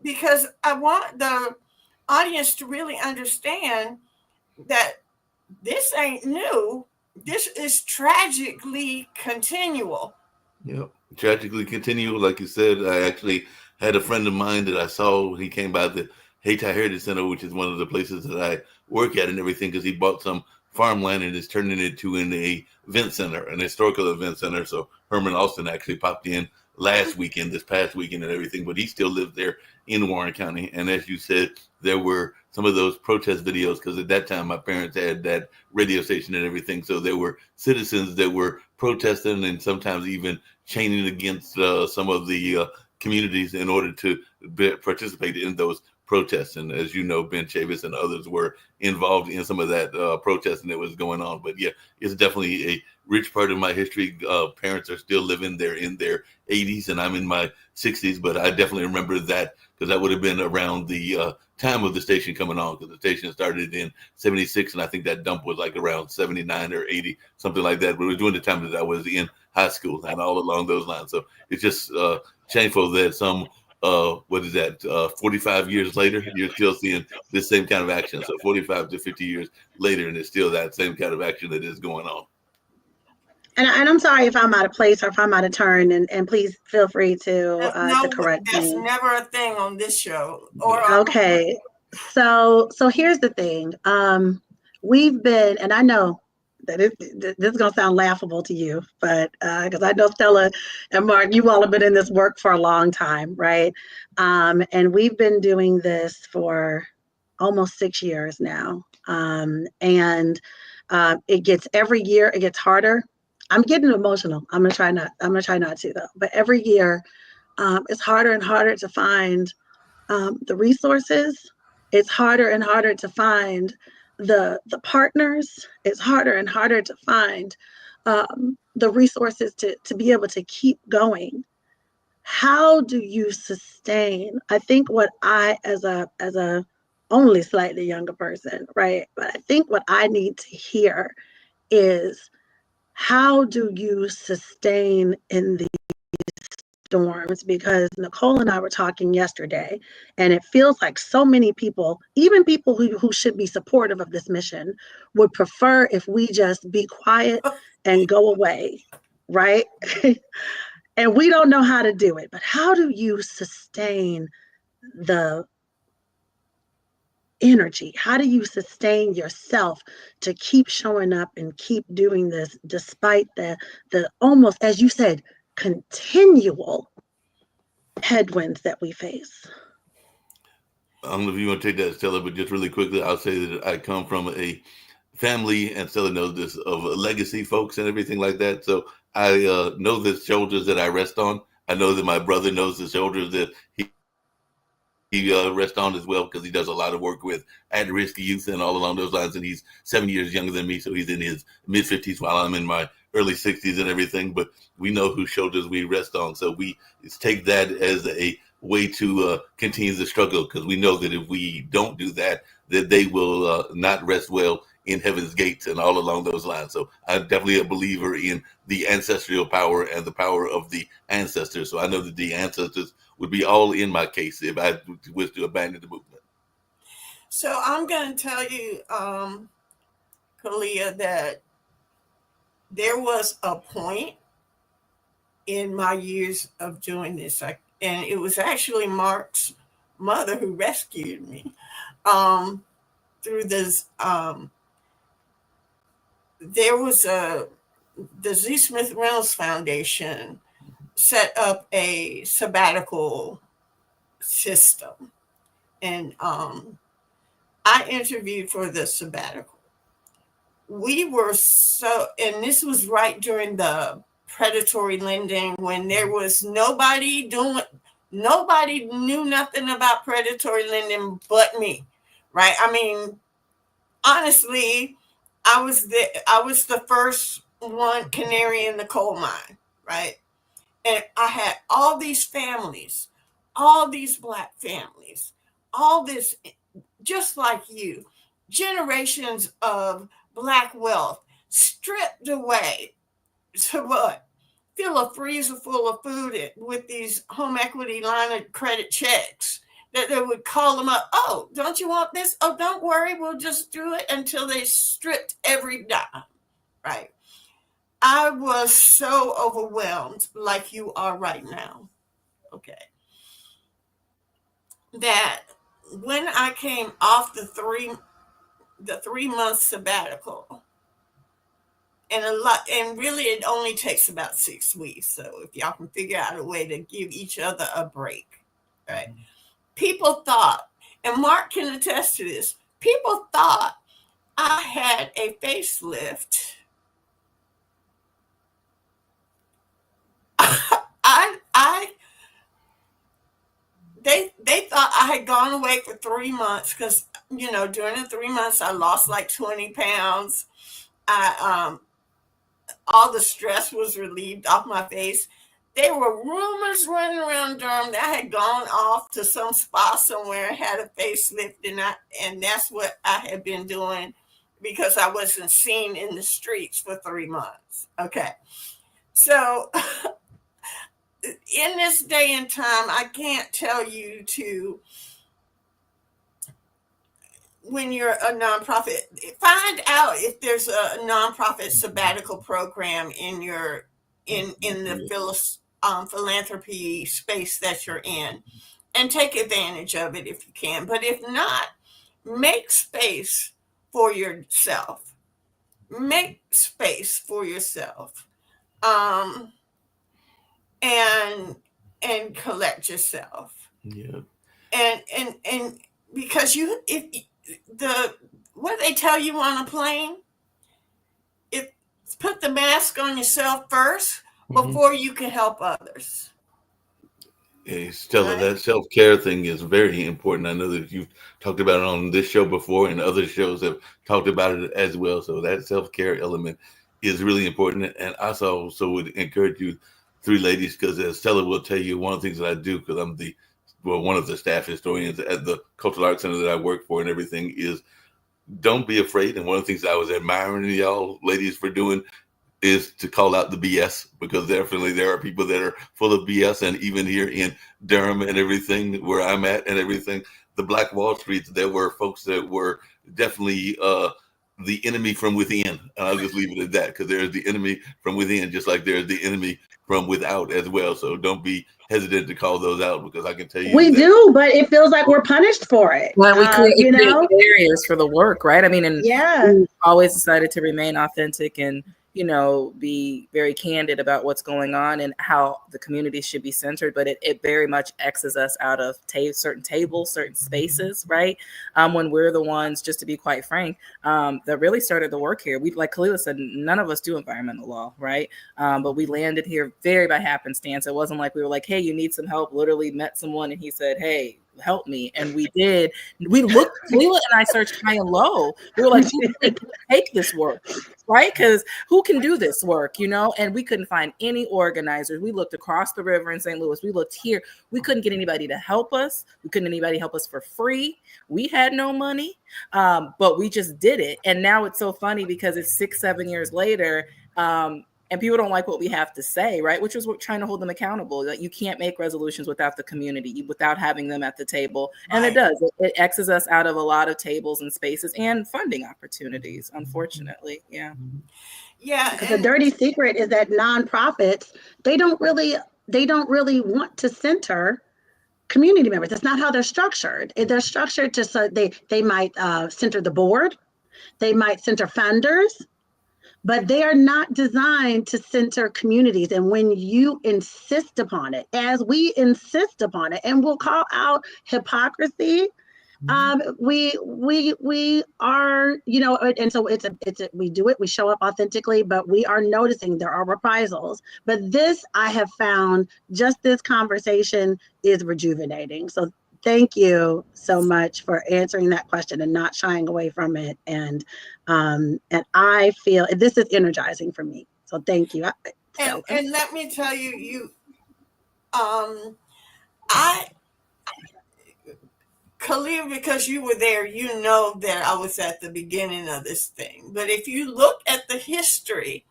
because I want the audience to really understand that this ain't new. This is tragically continual. Yep, tragically continual. Like you said, I actually had a friend of mine that I saw. He came by the Hayti Heritage Center, which is one of the places that I work at and everything, because he bought some farmland and is turning it into an event center, an historical event center. So Herman Austin actually popped in this past weekend and everything, but he still lives there in Warren County. And as you said, there were some of those protest videos, because at that time my parents had that radio station and everything. So there were citizens that were protesting and sometimes even chaining against some of the communities in order to participate in those protests. And as you know, Ben Chavis and others were involved in some of that protesting that was going on. But yeah, it's definitely a rich part of my history. Parents are still living there in their 80s, and I'm in my 60s, but I definitely remember that, because that would have been around the time of the station coming on, because the station started in 76, and I think that dump was like around 79 or 80, something like that. But it was during the time that I was in high school and all along those lines. So it's just shameful that some 45 years later, you're still seeing this same kind of action. So 45 to 50 years later, and it's still that same kind of action that is going on. And I'm sorry if I'm out of place or if I'm out of turn, and please feel free to correct me. That's never a thing on this show. Okay, so here's the thing. We've been, and I know that this is gonna sound laughable to you, but because I know Stella and Mark, you all have been in this work for a long time, right? And we've been doing this for almost 6 years now, and it gets every year it gets harder. I'm getting emotional. I'm gonna try not to though. But every year, it's harder and harder to find the resources. It's harder and harder to find the partners. It's harder and harder to find the resources to be able to keep going. how do you sustain? I think what I, as a only slightly younger person, right? But I think what I need to hear is, how do you sustain in the storms? Because Nicole and I were talking yesterday, and it feels like so many people, even people who should be supportive of this mission, would prefer if we just be quiet and go away, right? And we don't know how to do it. But how do you sustain the energy? How do you sustain yourself to keep showing up and keep doing this despite the almost, as you said, continual headwinds that we face? I don't know if you want to take that, Stella, but just really quickly, I'll say that I come from a family, and Stella knows this, of legacy folks and everything like that. So I know the shoulders that I rest on. I know that my brother knows the shoulders that he rests on as well, because he does a lot of work with at-risk youth and all along those lines. And he's 7 years younger than me, so he's in his mid-50s while I'm in my early 60s and everything. But we know whose shoulders we rest on. So we take that as a way to continue the struggle, because we know that if we don't do that, that they will not rest well in heaven's gates and all along those lines. So I'm definitely a believer in the ancestral power and the power of the ancestors. So I know that the ancestors would be all in my case if I was to abandon the movement. So I'm going to tell you, Kalia, that there was a point in my years of doing this, and it was actually Mark's mother who rescued me through this. There was the Z. Smith Reynolds Foundation set up a sabbatical system, and I interviewed for the sabbatical. We were and this was right during the predatory lending, when there was nobody knew nothing about predatory lending but me, right? I mean, honestly, I was the first one canary in the coal mine, right? And I had all these families, all these Black families, all this, just like you, generations of Black wealth stripped away to what? Fill a freezer full of food with these home equity line of credit checks that they would call them up. Oh, don't you want this? Oh, don't worry, we'll just do it, until they stripped every dime, right? I was so overwhelmed, like you are right now, okay, that when I came off the 3-month sabbatical, and really it only takes about 6 weeks. So if y'all can figure out a way to give each other a break, right? People thought, and Mark can attest to this, people thought I had a facelift. They thought I had gone away for 3 months, because during the 3 months I lost like 20 pounds. All the stress was relieved off my face. There were rumors running around Durham that I had gone off to some spa somewhere and had a facelift, and that's what I had been doing, because I wasn't seen in the streets for 3 months. Okay, so in this day and time, I can't tell you to, when you're a nonprofit, find out if there's a nonprofit sabbatical program in the philanthropy space that you're in, and take advantage of it if you can. But if not, make space for yourself. Make space for yourself, and collect yourself. Yeah. And because what they tell you on a plane, put the mask on yourself first before you can help others. Hey, Stella, that self-care thing is very important. I know that you've talked about it on this show before, and other shows have talked about it as well. So that self-care element is really important. And I also would encourage you three ladies, because as Stella will tell you, one of the things that I do, because I'm one of the staff historians at the Cultural Arts Center that I work for and everything, is don't be afraid. And one of the things I was admiring y'all ladies for doing is to call out the BS, because definitely there are people that are full of BS. And even here in Durham and everything, where I'm at and everything, the Black Wall Street, there were folks that were definitely the enemy from within. And I'll just leave it at that, because there's the enemy from within, just like there's the enemy from without as well. So don't be hesitant to call those out, because I can tell you we do, but it feels like we're punished for it. Well, we create barriers for the work, right? I mean, and we always decided to remain authentic and, you know, be very candid about what's going on and how the community should be centered. But it very much X's us out of certain tables, certain spaces, right? When we're the ones, just to be quite frank, that really started the work here. We, like Kalila said, none of us do environmental law, right? But we landed here very by happenstance. It wasn't like we were like, hey, you need some help. Literally met someone and he said, hey, help me. And we did. We looked, Kalila and I searched high and low. We were like, who can take this work, right? Because who can do this work, you know? And we couldn't find any organizers. We looked across the river in St. Louis. We looked here. We couldn't get anybody to help us. We couldn't anybody help us for free. We had no money, but we just did it. And now it's so funny because it's 6-7 years later, and people don't like what we have to say, right? Which is what trying to hold them accountable. Like, you can't make resolutions without the community, without having them at the table. And it does. It X's us out of a lot of tables and spaces and funding opportunities, unfortunately. Yeah. Yeah. Because the dirty secret is that nonprofits, they don't really want to center community members. That's not how they're structured. They're structured to, so they might center the board, they might center funders, but they are not designed to center communities. And when you insist upon it, as we insist upon it, and we'll call out hypocrisy, we are, you know, and so we do it, we show up authentically, but we are noticing there are reprisals. But this, I have found, just this conversation is rejuvenating. So thank you so much for answering that question and not shying away from it. And I feel this is energizing for me. So thank you. And let me tell you, Khalil, because you were there, you know that I was at the beginning of this thing. But if you look at the history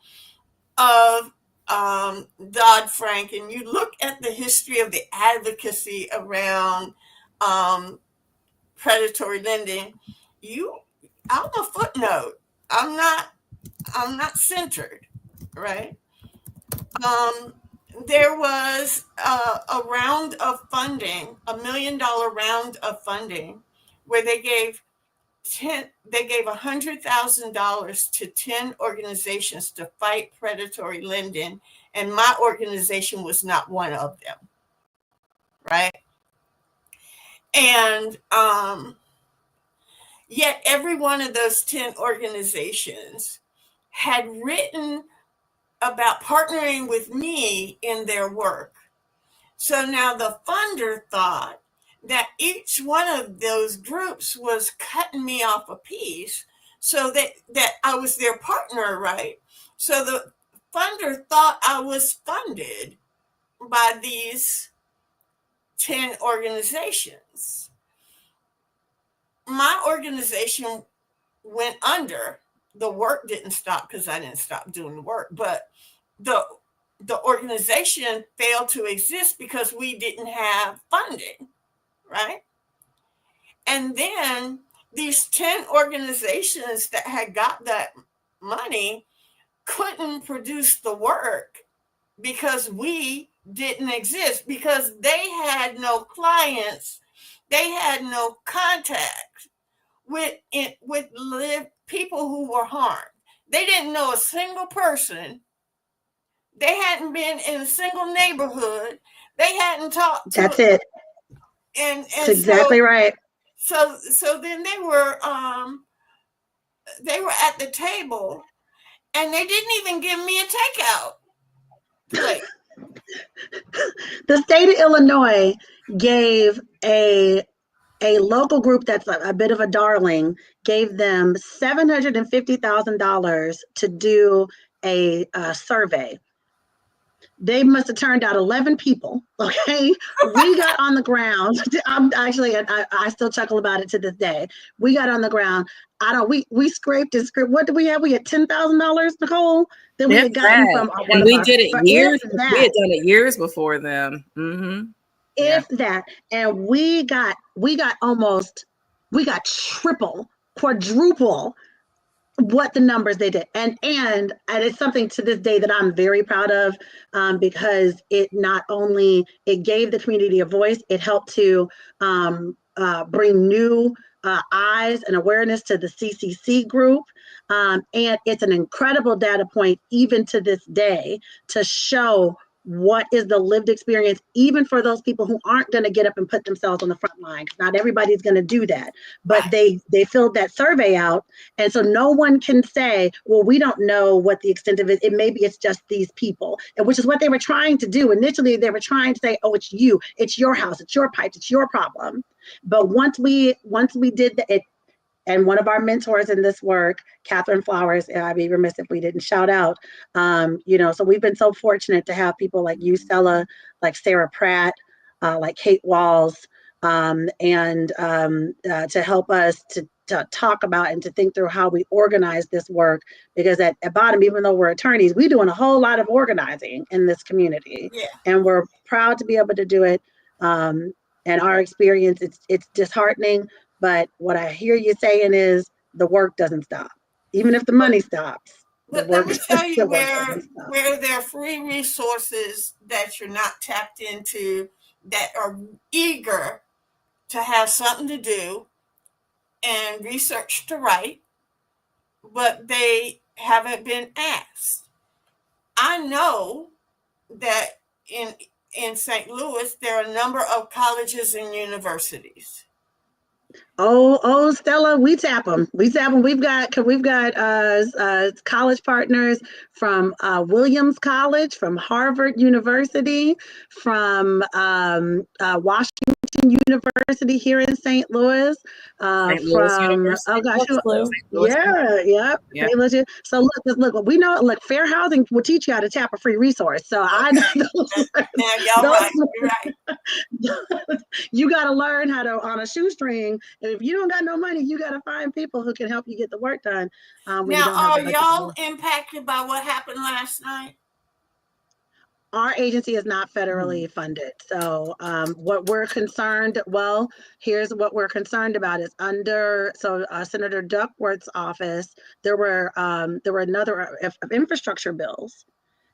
of Dodd-Frank, and you look at the history of the advocacy around predatory lending, I'm a footnote. I'm not centered, right? There was a round of funding, $1 million round of funding, where they gave $100,000 to 10 organizations to fight predatory lending, and my organization was not one of them, right? And yet every one of those 10 organizations had written about partnering with me in their work. So now the funder thought that each one of those groups was cutting me off a piece, so that I was their partner, right? So the funder thought I was funded by these 10 organizations. My organization went under. The work didn't stop because I didn't stop doing the work, but the organization failed to exist because we didn't have funding, right? And then these 10 organizations that had got that money couldn't produce the work because we didn't exist, because they had no clients, they had no contact with people who were harmed. They didn't know a single person. They hadn't been in a single neighborhood. They hadn't talked to. That's it. And that's exactly right. So then they were at the table, and they didn't even give me a takeout plate. The state of Illinois gave a local group that's a bit of a darling, gave them $750,000 to do a survey. They must have turned out 11 people. Okay. We got on the ground. I'm actually, I still chuckle about it to this day. We got on the ground. We scraped and scraped. What did we have? We had $10,000, Nicole, that we If had gotten that, from one and of we our, did it but years. if We had that, done it years before them. Mm-hmm. Yeah. if that, and we got triple, quadruple what the numbers they did, and it's something to this day that I'm very proud of, because it not only it gave the community a voice, it helped to bring new eyes and awareness to the CCC group, and it's an incredible data point even to this day to show what is the lived experience, even for those people who aren't going to get up and put themselves on the front line, because not everybody's going to do that, but Right. they filled that survey out, and so no one can say, well, we don't know what the extent of it. Maybe it's just these people, and which is what they were trying to do. Initially, they were trying to say, oh, it's you, it's your house, it's your pipes, it's your problem. But once we did it, and one of our mentors in this work, Catherine Flowers, and I'd be remiss if we didn't shout out, so we've been so fortunate to have people like you, Stella, like Sarah Pratt, like Kate Walls, and to help us to talk about and to think through how we organize this work, because at bottom, even though we're attorneys, we're doing a whole lot of organizing in this community, and we're proud to be able to do it. And our experience, it's disheartening, but what I hear you saying is the work doesn't stop. Even if the money stops, the But let work me tell you the work doesn't stop. where there are free resources that you're not tapped into, that are eager to have something to do and research to write, but they haven't been asked. I know that in St. Louis there are a number of colleges and universities. Oh, Stella, we tap them. We tap them. We've got college partners from Williams College, from Harvard University, from Washington University here in St. Louis, St. Louis from University. That's blue. yeah, yep. Yeah. So look, we know, look, fair housing will teach you how to tap a free resource. So I know Now y'all right. You're right. you got to learn how to on a shoestring. And if you don't got no money, you got to find people who can help you get the work done. When you Now, don't have are the budget. y'all impacted by what happened last night? Our agency is not federally funded. So what we're concerned, well, here's what we're concerned about is under, Senator Duckworth's office, there were another infrastructure bills,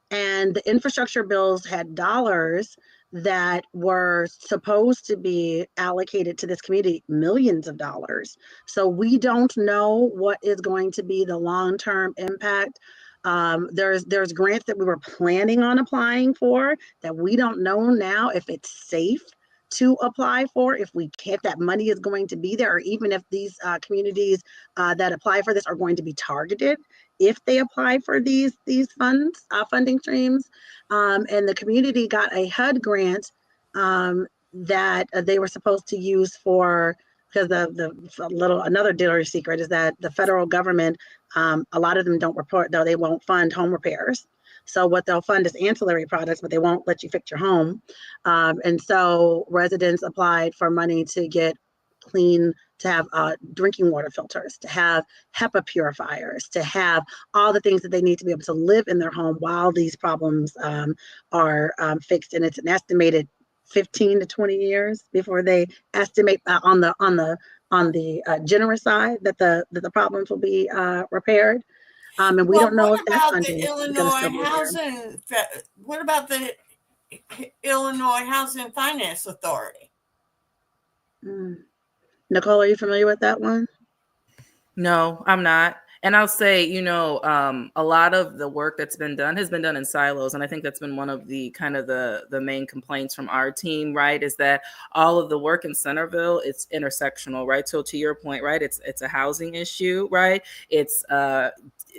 and the infrastructure bills had dollars that were supposed to be allocated to this community, millions of dollars. So we don't know what is going to be the long-term impact. There's grants that we were planning on applying for that we don't know now if it's safe to apply for, if that money is going to be there, or even if these communities that apply for this are going to be targeted if they apply for these funds, funding streams. And the community got a HUD grant that they were supposed to use for, because another dirty secret is that the federal government, a lot of them don't report, though they won't fund home repairs. So what they'll fund is ancillary products, but they won't let you fix your home. And so residents applied for money to get clean, to have drinking water filters, to have HEPA purifiers, to have all the things that they need to be able to live in their home while these problems are fixed. And it's an estimated 15 to 20 years before they estimate on the generous side that the problems will be repaired. And we don't know if that funding is going to still be there. What about the Illinois Housing Finance Authority? Nicole, are you familiar with that one? No, I'm not. And I'll say, a lot of the work that's been done has been done in silos. And I think that's been one of the kind of the main complaints from our team, right, is that all of the work in Centerville, it's intersectional, right? So to your point, right, it's a housing issue, right? It's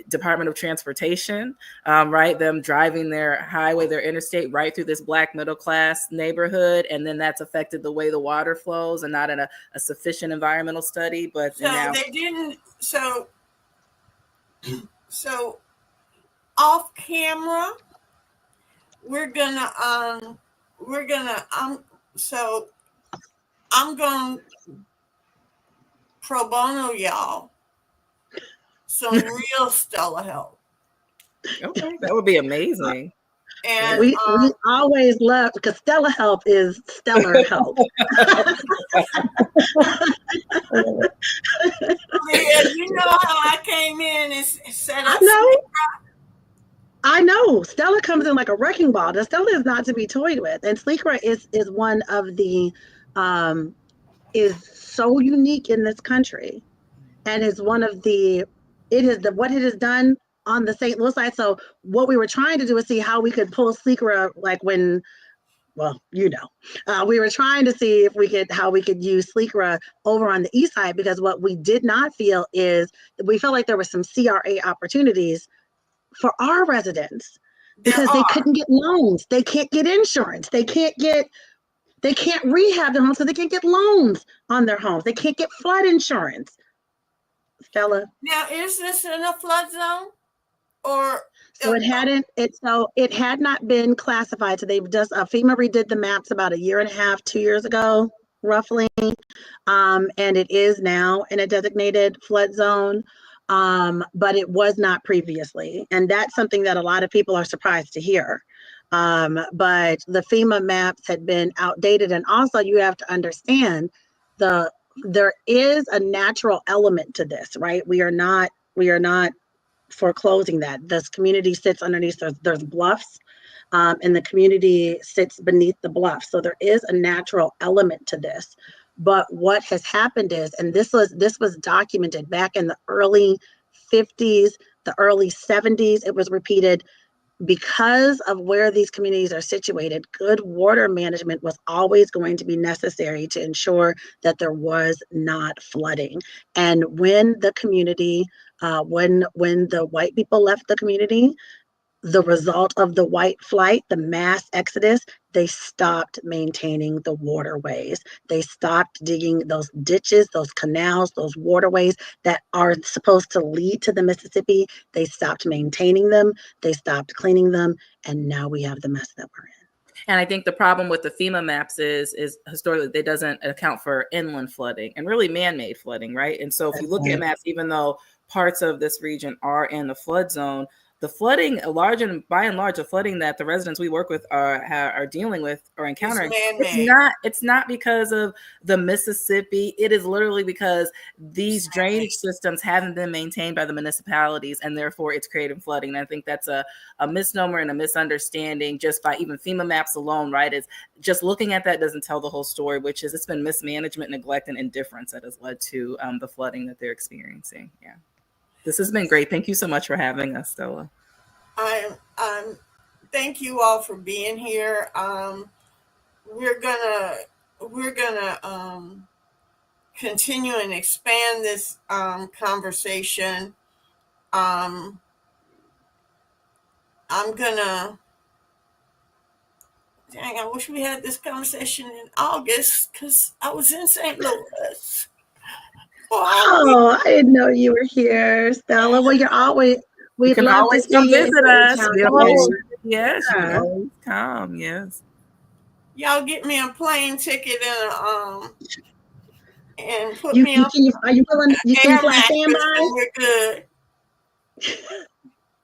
Department of Transportation, right? Them driving their highway, their interstate right through this Black middle class neighborhood. And then that's affected the way the water flows, and not in a sufficient environmental study. But so they didn't. So off camera, we're gonna so I'm gonna pro bono y'all some real Stella help. Okay, that would be amazing. And we always love, because Stella help is stellar help. Leah, you know how I came in and set up. I know. Stella comes in like a wrecking ball. The Stella is not to be toyed with. And Sleekra is one of the is so unique in this country, and is one of the what it has done on the St. Louis side. So what we were trying to do is see how we could pull Sleekra, like when, well, we were trying to see if how we could use Sleekra over on the east side, because what we did not feel is that we felt like there were some CRA opportunities for our residents, because they couldn't get loans, they can't get insurance, they can't rehab their homes, so they can't get loans on their homes, they can't get flood insurance. Stella, now is this in a flood zone, or so it had not been classified. So they've just FEMA redid the maps about a year and a half, 2 years ago, roughly, and it is now in a designated flood zone. But it was not previously. And that's something that a lot of people are surprised to hear. But the FEMA maps had been outdated. And also you have to understand there is a natural element to this, right? We are not foreclosing that. This community sits underneath, there's bluffs, and the community sits beneath the bluff. So there is a natural element to this. But what has happened is, and this was documented back in the early 50s, the early 70s, it was repeated, because of where these communities are situated, good water management was always going to be necessary to ensure that there was not flooding. And when the community, when the white people left the community, the result of the white flight, the mass exodus, they stopped maintaining the waterways. They stopped digging those ditches, those canals, those waterways that are supposed to lead to the Mississippi. They stopped maintaining them. They stopped cleaning them. And now we have the mess that we're in. And I think the problem with the FEMA maps is historically it doesn't account for inland flooding and really man-made flooding, right? And so if you look at maps, even though parts of this region are in the flood zone, the flooding, by and large, the flooding that the residents we work with are dealing with or encountering, it's not because of the Mississippi. It is literally because these drainage systems haven't been maintained by the municipalities, and therefore it's creating flooding. And I think that's a misnomer and a misunderstanding just by even FEMA maps alone, right? Is just looking at that doesn't tell the whole story, which is it's been mismanagement, neglect, and indifference that has led to the flooding that they're experiencing. Yeah. This has been great. Thank you so much for having us, Stella. Thank you all for being here. We're gonna continue and expand this conversation. I'm gonna. Dang, I wish we had this conversation in August because I was in St. Louis. Oh, I didn't know you were here, Stella. Well, we'd love to see come you visit us. Yes, you can Yeah. always come. Yes. Y'all get me a plane ticket and put You me on. are you willing? You can fly mattress standby? and we're good.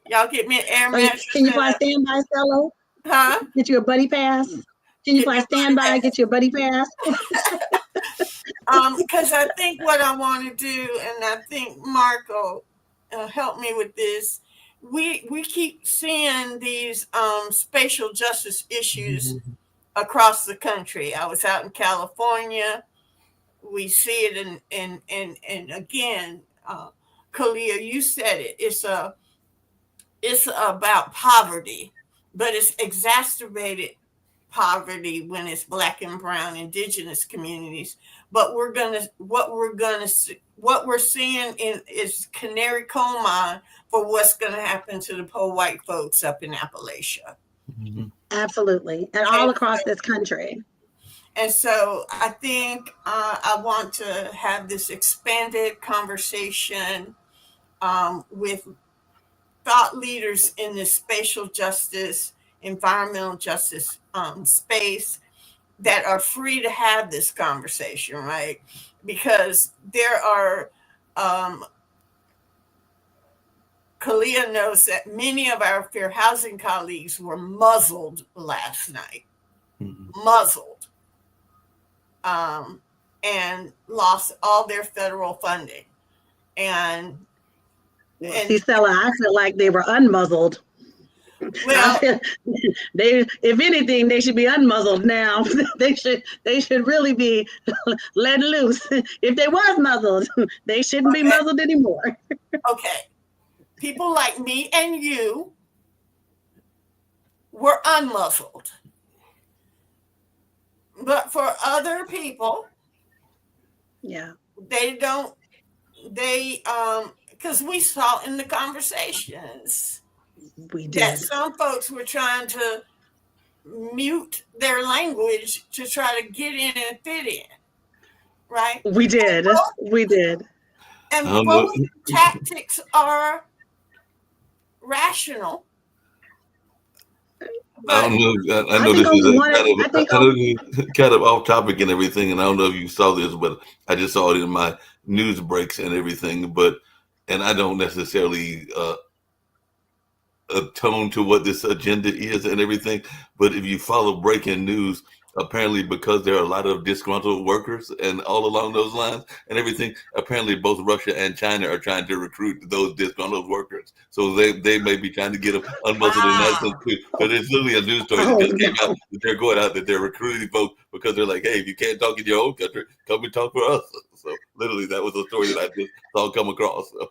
Y'all get me an air mattress. Can you fly standby, Stella? Huh? Get you a buddy pass? Can you fly standby? Get you a buddy pass? Because I think what I want to do, and I think Marco help me with this. We keep seeing these spatial justice issues across the country. I was out in California. We see it and again, Kalia, you said it. It's about poverty, but it's exacerbated poverty when it's Black and brown indigenous communities. But what we're seeing is canary coal mine for what's gonna happen to the poor white folks up in Appalachia. Absolutely, and all across this country. And so I think I want to have this expanded conversation with thought leaders in this spatial justice environmental justice space that are free to have this conversation, right? Because there are, Kalia knows that many of our fair housing colleagues were muzzled last night, muzzled, and lost all their federal funding. And see, Stella, I feel like they were unmuzzled. well, they, if anything, they should be unmuzzled now. they should really be let loose. If they was muzzled, they shouldn't be muzzled anymore. Okay. People like me and you were unmuzzled. But for other people, yeah, because we saw in the conversations that some folks were trying to mute their language to try to get in and fit in, right? We did. And both tactics are rational. I don't know. I know this is kind of off topic and everything, and I don't know if you saw this, but I just saw it in my news breaks and everything. And I don't necessarily atone to what this agenda is and everything. But if you follow breaking news, apparently because there are a lot of disgruntled workers and all along those lines and everything, apparently both Russia and China are trying to recruit those disgruntled workers. So they may be trying to get them unmuzzled in that sense too. So there's literally a news story that just came out that they're going out, that they're recruiting folks because they're like, hey, if you can't talk in your own country, come and talk for us. So literally that was a story that I just saw come across. So.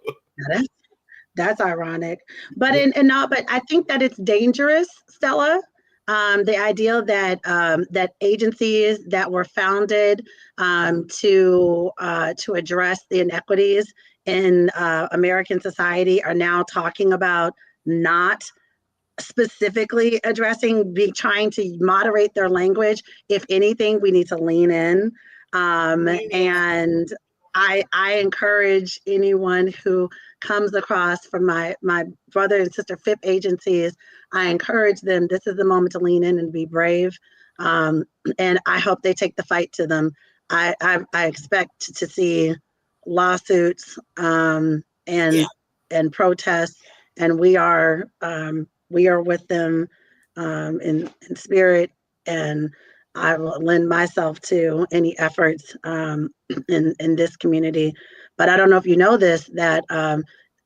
That's ironic. But but I think that it's dangerous, Stella. The idea that that agencies that were founded to address the inequities in American society are now talking about not specifically trying to moderate their language. If anything, we need to lean in. And I encourage anyone who comes across from my brother and sister FIP agencies, I encourage them, this is the moment to lean in and be brave. And I hope they take the fight to them. I expect to see lawsuits and protests, and we are with them in spirit, and I will lend myself to any efforts in this community. But I don't know if you know this, that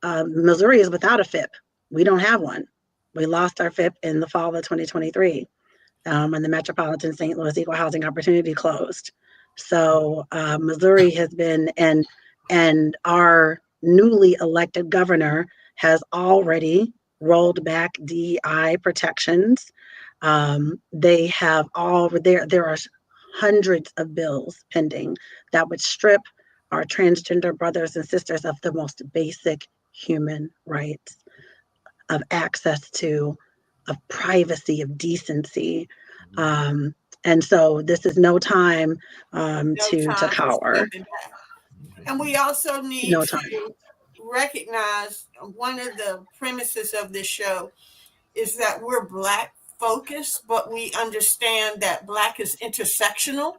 Missouri is without a FIP. We don't have one. We lost our FIP in the fall of 2023 when the Metropolitan St. Louis Equal Housing Opportunity closed. So Missouri has been, and our newly elected governor has already rolled back DEI protections. They have there are hundreds of bills pending that would strip our transgender brothers and sisters of the most basic human rights, of access to, of privacy, of decency. And so this is no time to cower. And we also need to recognize one of the premises of this show is that we're Black focused, but we understand that Black is intersectional.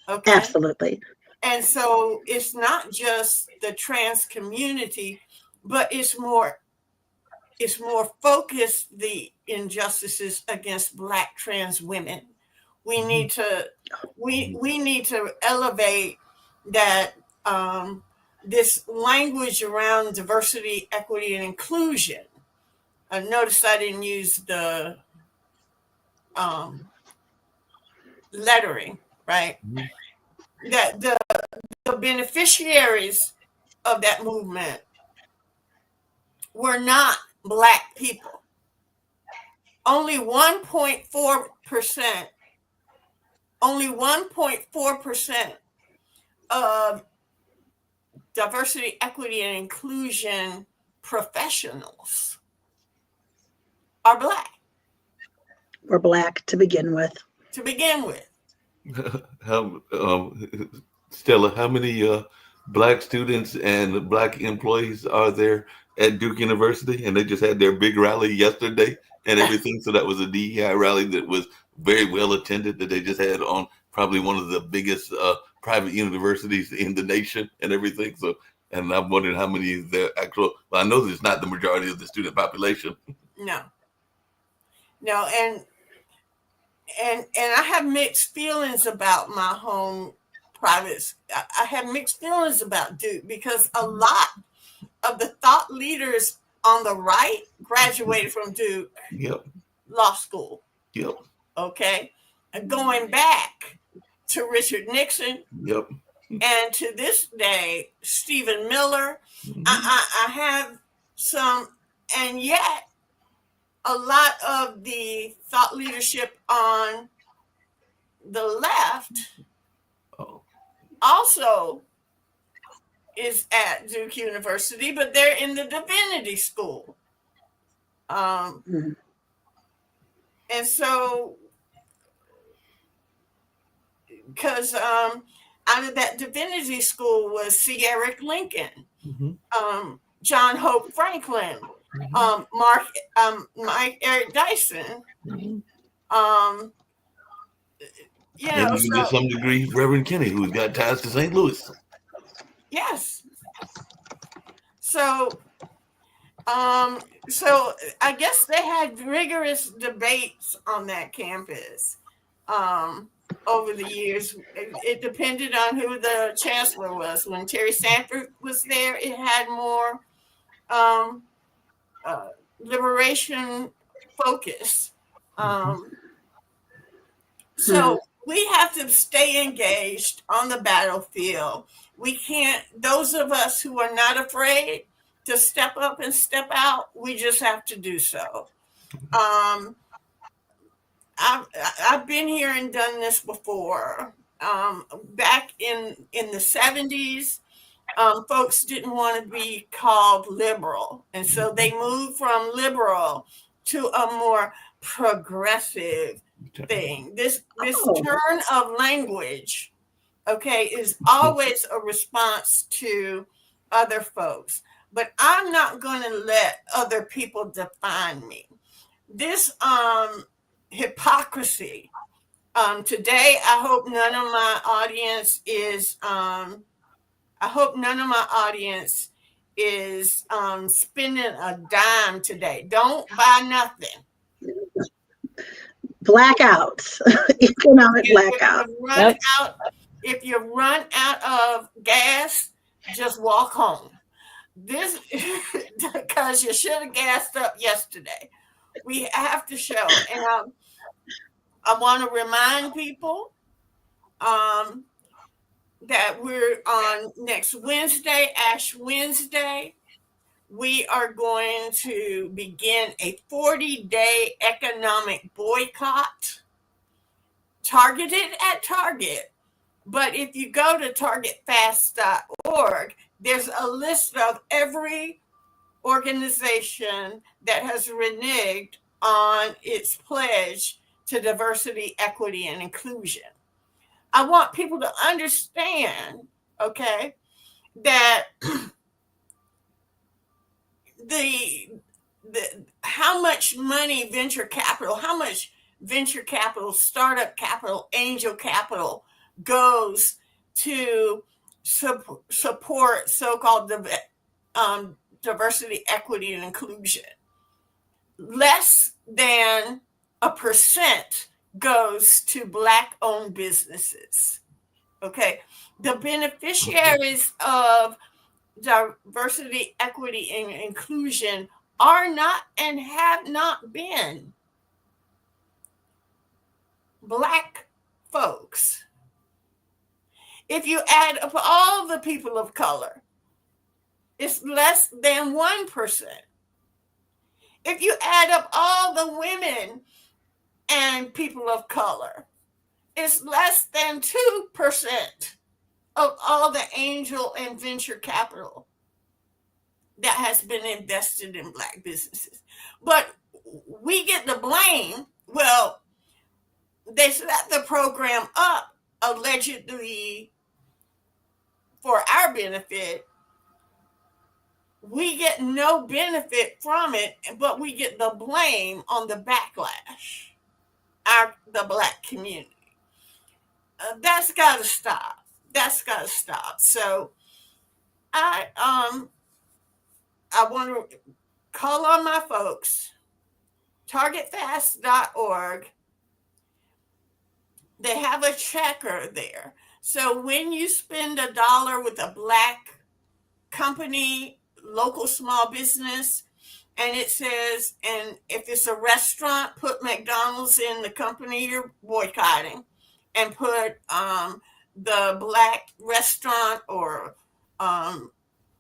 Okay. Absolutely. And so it's not just the trans community, but it's more focused, the injustices against Black trans women. We need to need to elevate that this language around diversity, equity, and inclusion. Notice I didn't use the lettering, right? That the beneficiaries of that movement were not Black people. Only 1.4% of diversity, equity, and inclusion professionals are Black. We're Black to begin with. Stella, how many Black students and Black employees are there at Duke University? And they just had their big rally yesterday and everything. So that was a DEI rally that was very well attended, that they just had on probably one of the biggest private universities in the nation and everything. So, and I'm wondering how many of their actual, well, I know that it's not the majority of the student population. No, and I have mixed feelings about my home privates. I have mixed feelings about Duke because a lot of the thought leaders on the right graduated from Duke Yep. Law School. Yep. Okay. And going back to Richard Nixon. Yep. And to this day, Stephen Miller. I have some, and yet a lot of the thought leadership on the left also is at Duke University, but they're in the divinity school. And so, because out of that divinity school was C. Eric Lincoln, John Hope Franklin, Mike Eric Dyson, and even to some degree, Reverend Kenny, who's got ties to St. Louis. Yes. So I guess they had rigorous debates on that campus over the years. It depended on who the chancellor was. When Terry Sanford was there, it had more liberation focus. So we have to stay engaged on the battlefield. We can't, those of us who are not afraid to step up and step out, we just have to do so. I've been here and done this before. Back in the 70s, folks didn't want to be called liberal. And so they moved from liberal to a more progressive thing. This turn of language, okay, is always a response to other folks. But I'm not going to let other people define me. This hypocrisy. Today, I hope none of my audience is spending a dime today. Don't buy nothing. Blackouts, economic blackout. If you run out of gas, just walk home. This because you should have gassed up yesterday. We have to show, and I want to remind people that we're on next Wednesday, Ash Wednesday. We are going to begin a 40-day economic boycott targeted at Target. But if you go to targetfast.org, there's a list of every organization that has reneged on its pledge to diversity, equity, and inclusion. I want people to understand, okay, that how much money venture capital, startup capital, angel capital goes to support so-called diversity, equity, and inclusion. Less than 1% goes to Black-owned businesses. Okay, the beneficiaries of diversity, equity, and inclusion are not and have not been Black folks. If you add up all the people of color, it's less than 1%. If you add up all the women and people of color, it's less than 2% of all the angel and venture capital that has been invested in Black businesses. But we get the blame. Well, they set the program up allegedly for our benefit, we get no benefit from it, but we get the blame on the backlash, the Black community. That's got to stop. That's got to stop. So I want to call on my folks. Targetfast.org. They have a checker there. So when you spend $1 with a Black company, local small business, and it says, and if it's a restaurant, put McDonald's in the company you're boycotting, and put the Black restaurant or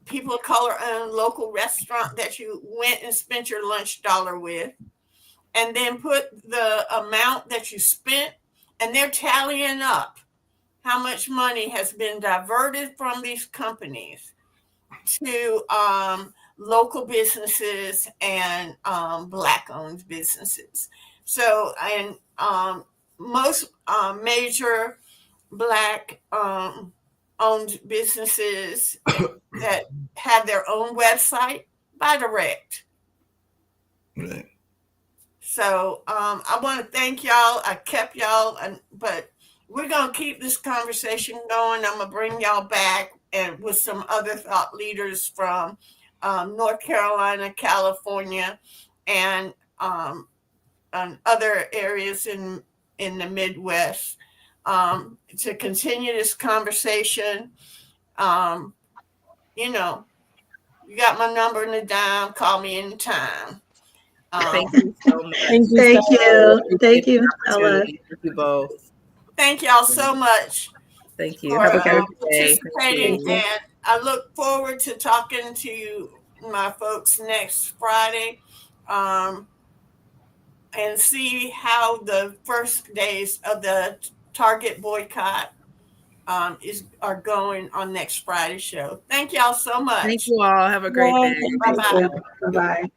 people of color owned local restaurant that you went and spent your lunch dollar with, and then put the amount that you spent, and they're tallying up how much money has been diverted from these companies to local businesses and Black owned businesses. So, and most major Black owned businesses that have their own website buy direct. Right. So I want to thank y'all. I kept y'all, but we're going to keep this conversation going. I'm going to bring y'all back and with some other thought leaders from North Carolina, California, and other areas in the Midwest to continue this conversation. You know, you got my number in the dime. Call me anytime. Thank you so much. Thank you. Thank you, Ella. Thank you both. Thank y'all so much. Thank you. For Have a great day. participating, and I look forward to talking to my folks next Friday, and see how the first days of the Target boycott are going on next Friday's show. Thank y'all so much. Thank you all. Have a great day. Bye-bye. Bye-bye.